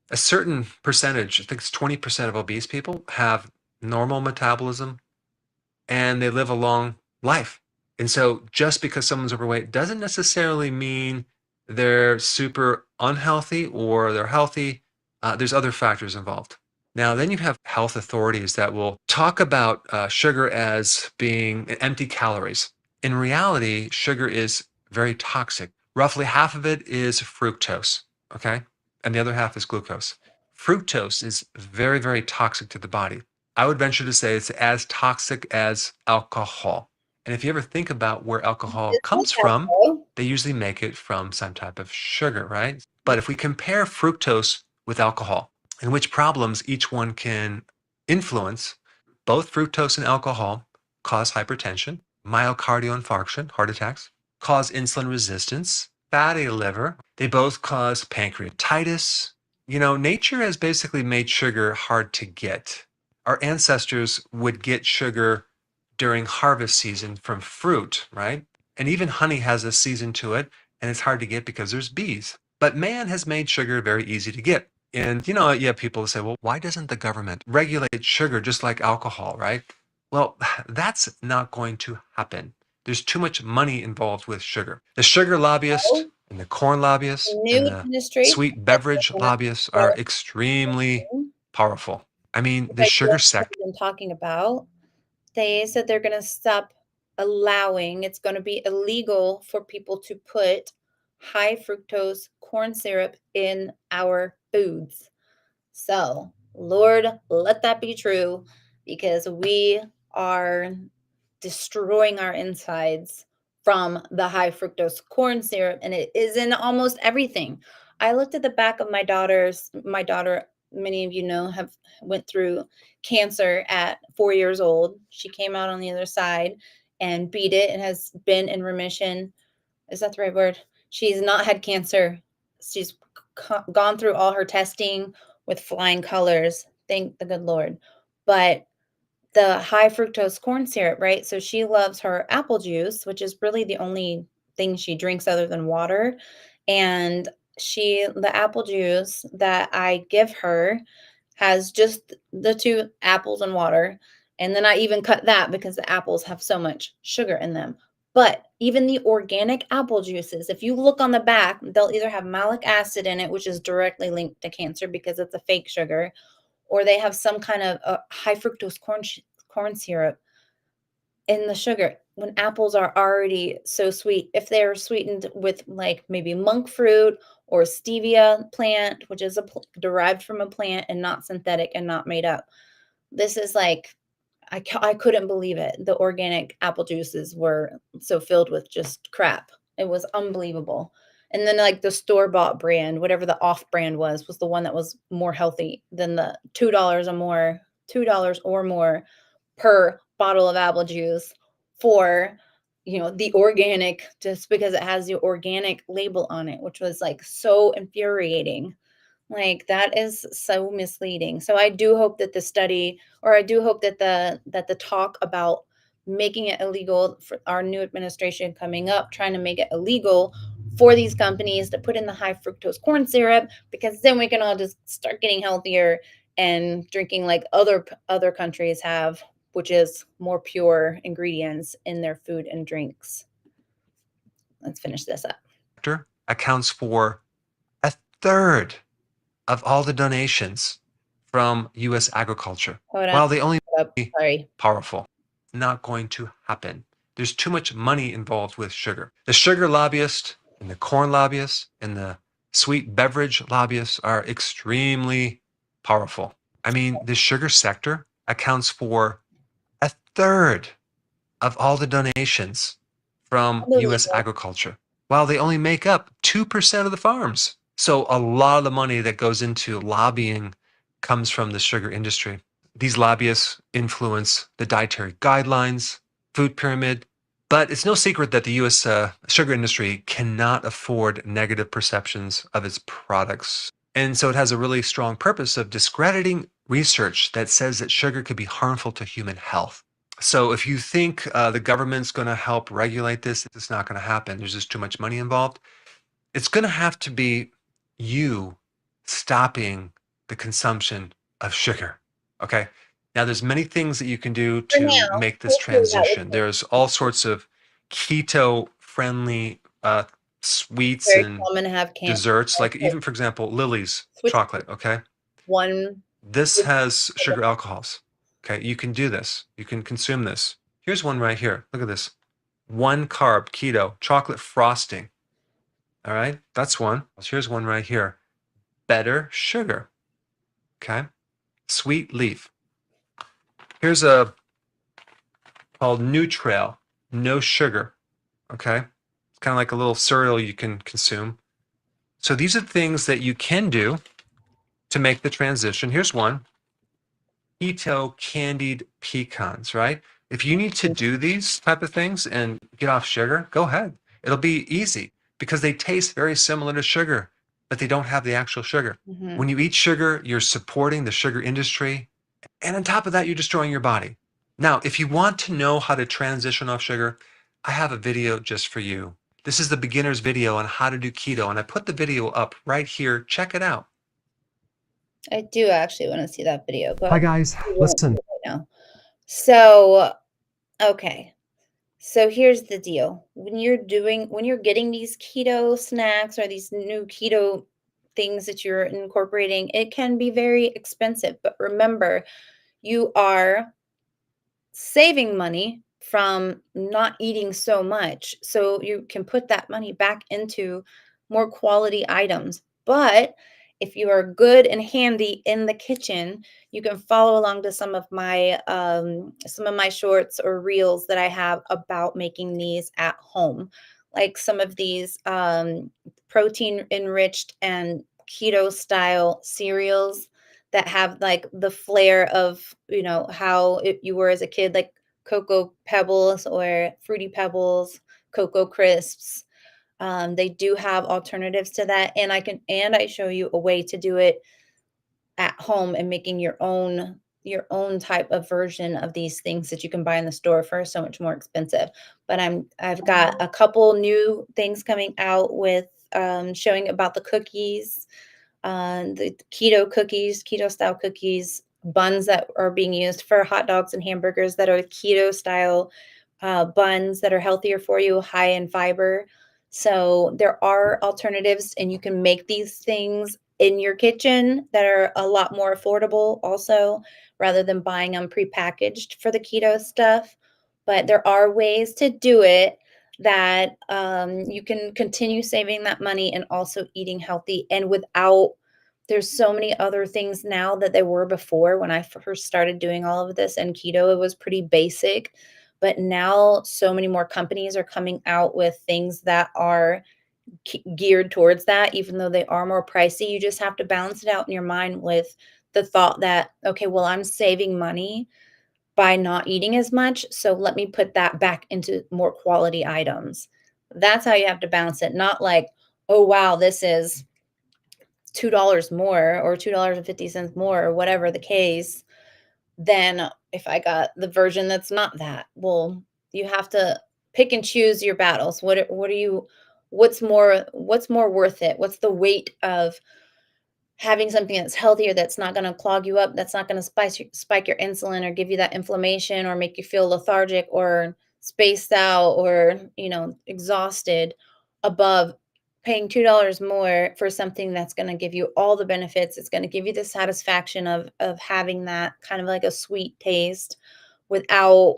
a certain percentage, I think it's 20% of obese people have normal metabolism and they live a long life. And so just because someone's overweight doesn't necessarily mean they're super unhealthy or they're healthy. There's other factors involved. Now, then you have health authorities that will talk about sugar as being empty calories. In reality, sugar is very toxic. Roughly half of it is fructose, okay? And the other half is glucose. Fructose is very, very toxic to the body. I would venture to say it's as toxic as alcohol. And if you ever think about where alcohol Just like comes that, from, though. they usually make it from some type of sugar, right? But if we compare fructose with alcohol and which problems each one can influence, both fructose and alcohol cause hypertension, myocardial infarction, heart attacks, cause insulin resistance, fatty liver. They both cause pancreatitis. You know, nature has basically made sugar hard to get. Our ancestors would get sugar during harvest season from fruit, right? And even honey has a season to it, and it's hard to get because there's bees. But man has made sugar very easy to get. And you have people who say, well, why doesn't the government regulate sugar just like alcohol, right? Well, that's not going to happen. There's too much money involved with sugar. The sugar lobbyist So, and the corn lobbyist new and the administration sweet said they're beverage gonna lobbyists are start extremely doing, powerful. I mean, which the I sugar just sector. been talking about. They said they're gonna stop allowing, it's gonna be illegal for people to put high fructose corn syrup in our foods. So, Lord, let that be true because we are destroying our insides from the high fructose corn syrup, and it is in almost everything. I looked at the back of my daughter, many of you know, have went through cancer at 4 years old. She came out on the other side and beat it and has been in remission. Is that the right word? She's not had cancer. She's gone through all her testing with flying colors. Thank the good Lord. But the high fructose corn syrup, right? So she loves her apple juice, which is really the only thing she drinks other than water. And the apple juice that I give her has just the two apples and water. And then I even cut that because the apples have so much sugar in them. But even the organic apple juices, if you look on the back, they'll either have malic acid in it, which is directly linked to cancer because it's a fake sugar, or they have some kind of high fructose corn syrup in the sugar when apples are already so sweet. If they're sweetened with like maybe monk fruit or stevia plant, which is derived from a plant and not synthetic and not made up. This is like I couldn't believe it. The organic apple juices were so filled with just crap. It was unbelievable. And then like the store-bought brand, whatever the off-brand was the one that was more healthy than the $2 or more per bottle of apple juice for the organic, just because it has the organic label on it, which was like so infuriating. Like, that is so misleading. So I do hope that the study, or I do hope that the talk about making it illegal for our new administration coming up, trying to make it illegal for these companies to put in the high fructose corn syrup, because then we can all just start getting healthier and drinking like other countries have, which is more pure ingredients in their food and drinks. Let's finish this up. Accounts for a third of all the donations from U.S. agriculture. Hold on. While they only Sorry. powerful, not going to happen. There's too much money involved with sugar. The sugar lobbyists and the corn lobbyists and the sweet beverage lobbyists are extremely powerful. I mean, the sugar sector accounts for a third of all the donations from U.S. Unbelievable. agriculture, while they only make up 2% of the farms. So a lot of the money that goes into lobbying comes from the sugar industry. These lobbyists influence the dietary guidelines, food pyramid, but it's no secret that the U.S. Sugar industry cannot afford negative perceptions of its products. And so it has a really strong purpose of discrediting research that says that sugar could be harmful to human health. So if you think the government's going to help regulate this, it's not going to happen. There's just too much money involved. It's going to have to be you stopping the consumption of sugar. Okay. Now, there's many things that you can do For to now, make this hopefully that transition. was There's all sorts of keto-friendly sweets very and common to have cancer. desserts, like even, for example, Lily's Switch chocolate. Okay. one. This has sugar alcohols. Okay. You can do this. You can consume this. Here's one right here. Look at this. One carb keto chocolate frosting. All right, that's one. Here's one right here. Better sugar. Okay. Sweet leaf. Here's a called Nutrail. No sugar. Okay. It's kind of like a little cereal you can consume. So these are things that you can do to make the transition. Here's one. Keto candied pecans, right? If you need to do these type of things and get off sugar, go ahead. It'll be easy because they taste very similar to sugar, but they don't have the actual sugar. Mm-hmm. When you eat sugar, you're supporting the sugar industry. And on top of that, you're destroying your body. Now, if you want to know how to transition off sugar, I have a video just for you. This is the beginner's video on how to do keto, and I put the video up right here. Check it out. I do actually want to see that video, Hi, but guys. we won't do Listen. it right now. So, okay. So here's the deal. When you're getting these keto snacks or these new keto things that you're incorporating, it can be very expensive. But remember, you are saving money from not eating so much. So you can put that money back into more quality items. But if you are good and handy in the kitchen, you can follow along to some of my shorts or reels that I have about making these at home. Like some of these protein enriched and keto style cereals that have like the flair of, how you were as a kid, like Cocoa Pebbles or Fruity Pebbles, Cocoa Crisps. They do have alternatives to that, and I show you a way to do it at home and making your own type of version of these things that you can buy in the store for so much more expensive. But I've got a couple new things coming out with showing about the cookies, the keto style cookies, buns that are being used for hot dogs and hamburgers that are keto style buns that are healthier for you, high in fiber. So there are alternatives, and you can make these things in your kitchen that are a lot more affordable, also, rather than buying them prepackaged for the keto stuff. But there are ways to do it that you can continue saving that money and also eating healthy and without. There's so many other things now that there were before when I first started doing all of this, and keto, it was pretty basic. But now so many more companies are coming out with things that are geared towards that, even though they are more pricey. You just have to balance it out in your mind with the thought that, okay, well, I'm saving money by not eating as much. So let me put that back into more quality items. That's how you have to balance it. Not like, oh, wow, this is $2 more or $2.50 more or whatever the case than if I got the version that's not that. Well, you have to pick and choose your battles. What are you what's more worth it? What's the weight of having something that's healthier, that's not going to clog you up, that's not going to spike your insulin or give you that inflammation or make you feel lethargic or spaced out or, exhausted, above paying $2 more for something that's going to give you all the benefits. It's going to give you the satisfaction of having that kind of like a sweet taste without,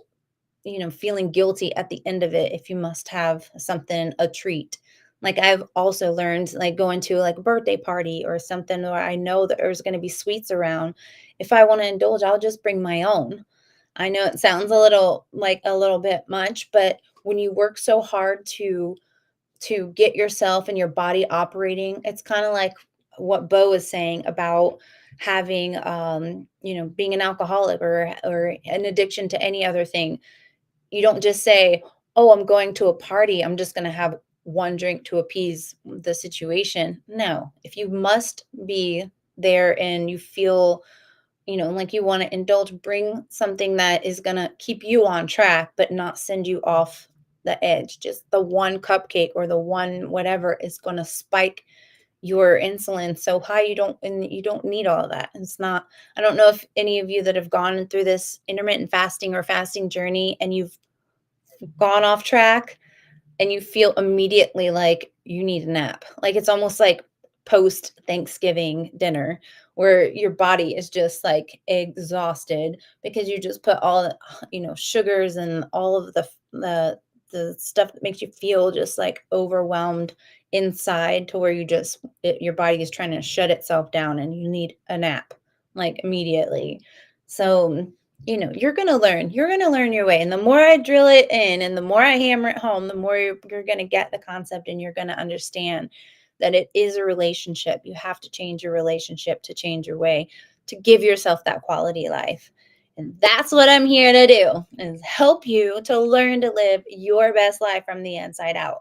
feeling guilty at the end of it if you must have something, a treat. Like I've also learned, like going to like a birthday party or something where I know that there's going to be sweets around. If I want to indulge, I'll just bring my own. I know it sounds a little bit much, but when you work so hard to get yourself and your body operating, it's kind of like what Bo was saying about having being an alcoholic or an addiction to any other thing. You don't just say, "Oh, I'm going to a party. I'm just going to have one drink to appease the situation." No, if you must be there and you feel, like you want to indulge, bring something that is going to keep you on track, but not send you off the edge. Just the one cupcake or the one whatever is going to spike your insulin so high you don't need all of that. It's not, I don't know if any of you that have gone through this intermittent fasting or fasting journey and you've gone off track and you feel immediately like you need a nap. Like it's almost like post Thanksgiving dinner where your body is just like exhausted because you just put all the, sugars and all of the stuff that makes you feel just like overwhelmed inside to where your body is trying to shut itself down and you need a nap like immediately. So you're going to learn your way. And the more I drill it in and the more I hammer it home, the more you're going to get the concept and you're going to understand that it is a relationship. You have to change your relationship to change your way, to give yourself that quality life. And that's what I'm here to do, is help you to learn to live your best life from the inside out.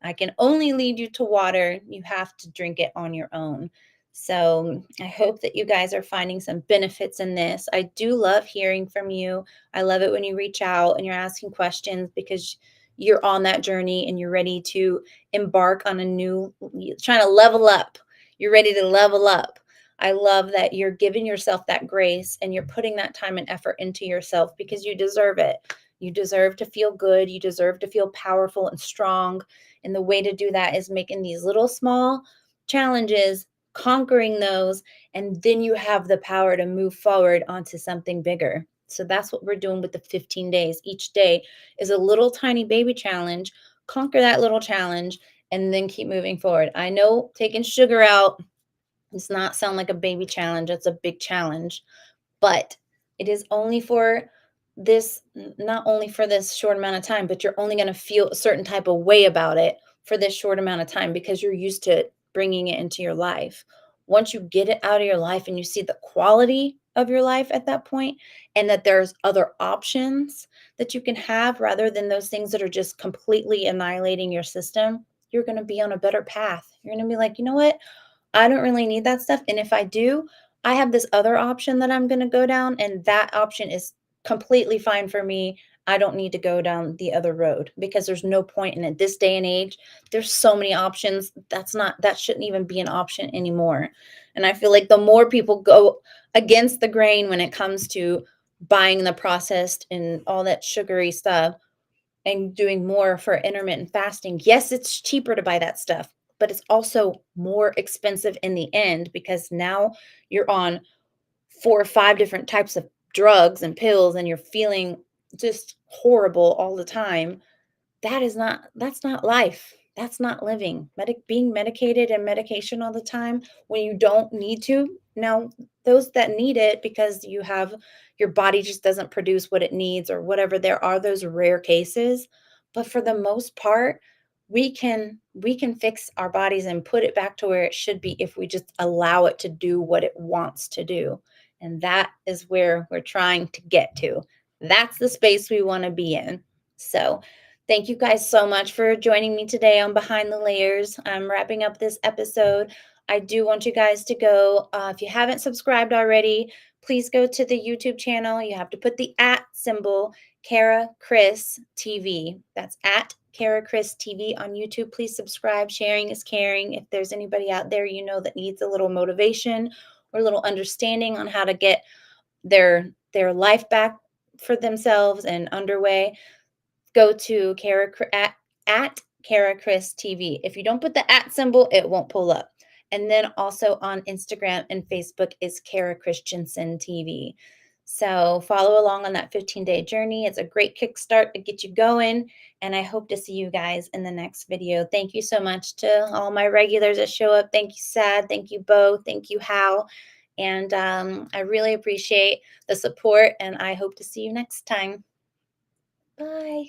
I can only lead you to water. You have to drink it on your own. So I hope that you guys are finding some benefits in this. I do love hearing from you. I love it when you reach out and you're asking questions because you're on that journey and you're ready to embark on trying to level up. You're ready to level up. I love that you're giving yourself that grace and you're putting that time and effort into yourself because you deserve it. You deserve to feel good. You deserve to feel powerful and strong. And the way to do that is making these little small challenges, conquering those, and then you have the power to move forward onto something bigger. So that's what we're doing with the 15 days. Each day is a little tiny baby challenge. Conquer that little challenge and then keep moving forward. I know taking sugar out does not sound like a baby challenge, it's a big challenge, but it is only for not only for this short amount of time, but you're only going to feel a certain type of way about it for this short amount of time because you're used to bringing it into your life. Once you get it out of your life and you see the quality of your life at that point and that there's other options that you can have rather than those things that are just completely annihilating your system, you're going to be on a better path. You're going to be like, "You know what? I don't really need that stuff. And if I do, I have this other option that I'm going to go down, and that option is completely fine for me. I don't need to go down the other road because there's no point in it. This day and age, there's so many options. That shouldn't even be an option anymore." And I feel like the more people go against the grain when it comes to buying the processed and all that sugary stuff, and doing more for intermittent fasting. Yes, it's cheaper to buy that stuff, but it's also more expensive in the end because now you're on 4 or 5 different types of drugs and pills and you're feeling just horrible all the time. That's not life. That's not living. Being medicated and medication all the time when you don't need to. Now, those that need it because your body just doesn't produce what it needs or whatever, there are those rare cases, but for the most part, we can fix our bodies and put it back to where it should be if we just allow it to do what it wants to do. And that is where we're trying to get to. That's the space we want to be in. So, thank you guys so much for joining me today on Behind the Layers. I'm wrapping up this episode. I do want you guys to go, if you haven't subscribed already, please go to the YouTube channel. You have to put the at symbol, Kara Chris TV. That's at Kara Chris TV on YouTube. Please subscribe. Sharing is caring. If there's anybody out there you know that needs a little motivation or a little understanding on how to get their life back for themselves and underway, go to at Kara Chris TV. If you don't put the at symbol, it won't pull up. And then also on Instagram and Facebook is Kara Christensen TV. So follow along on that 15-day journey. It's a great kickstart to get you going. And I hope to see you guys in the next video. Thank you so much to all my regulars that show up. Thank you, Sad. Thank you, Bo. Thank you, Hal. And I really appreciate the support. And I hope to see you next time. Bye.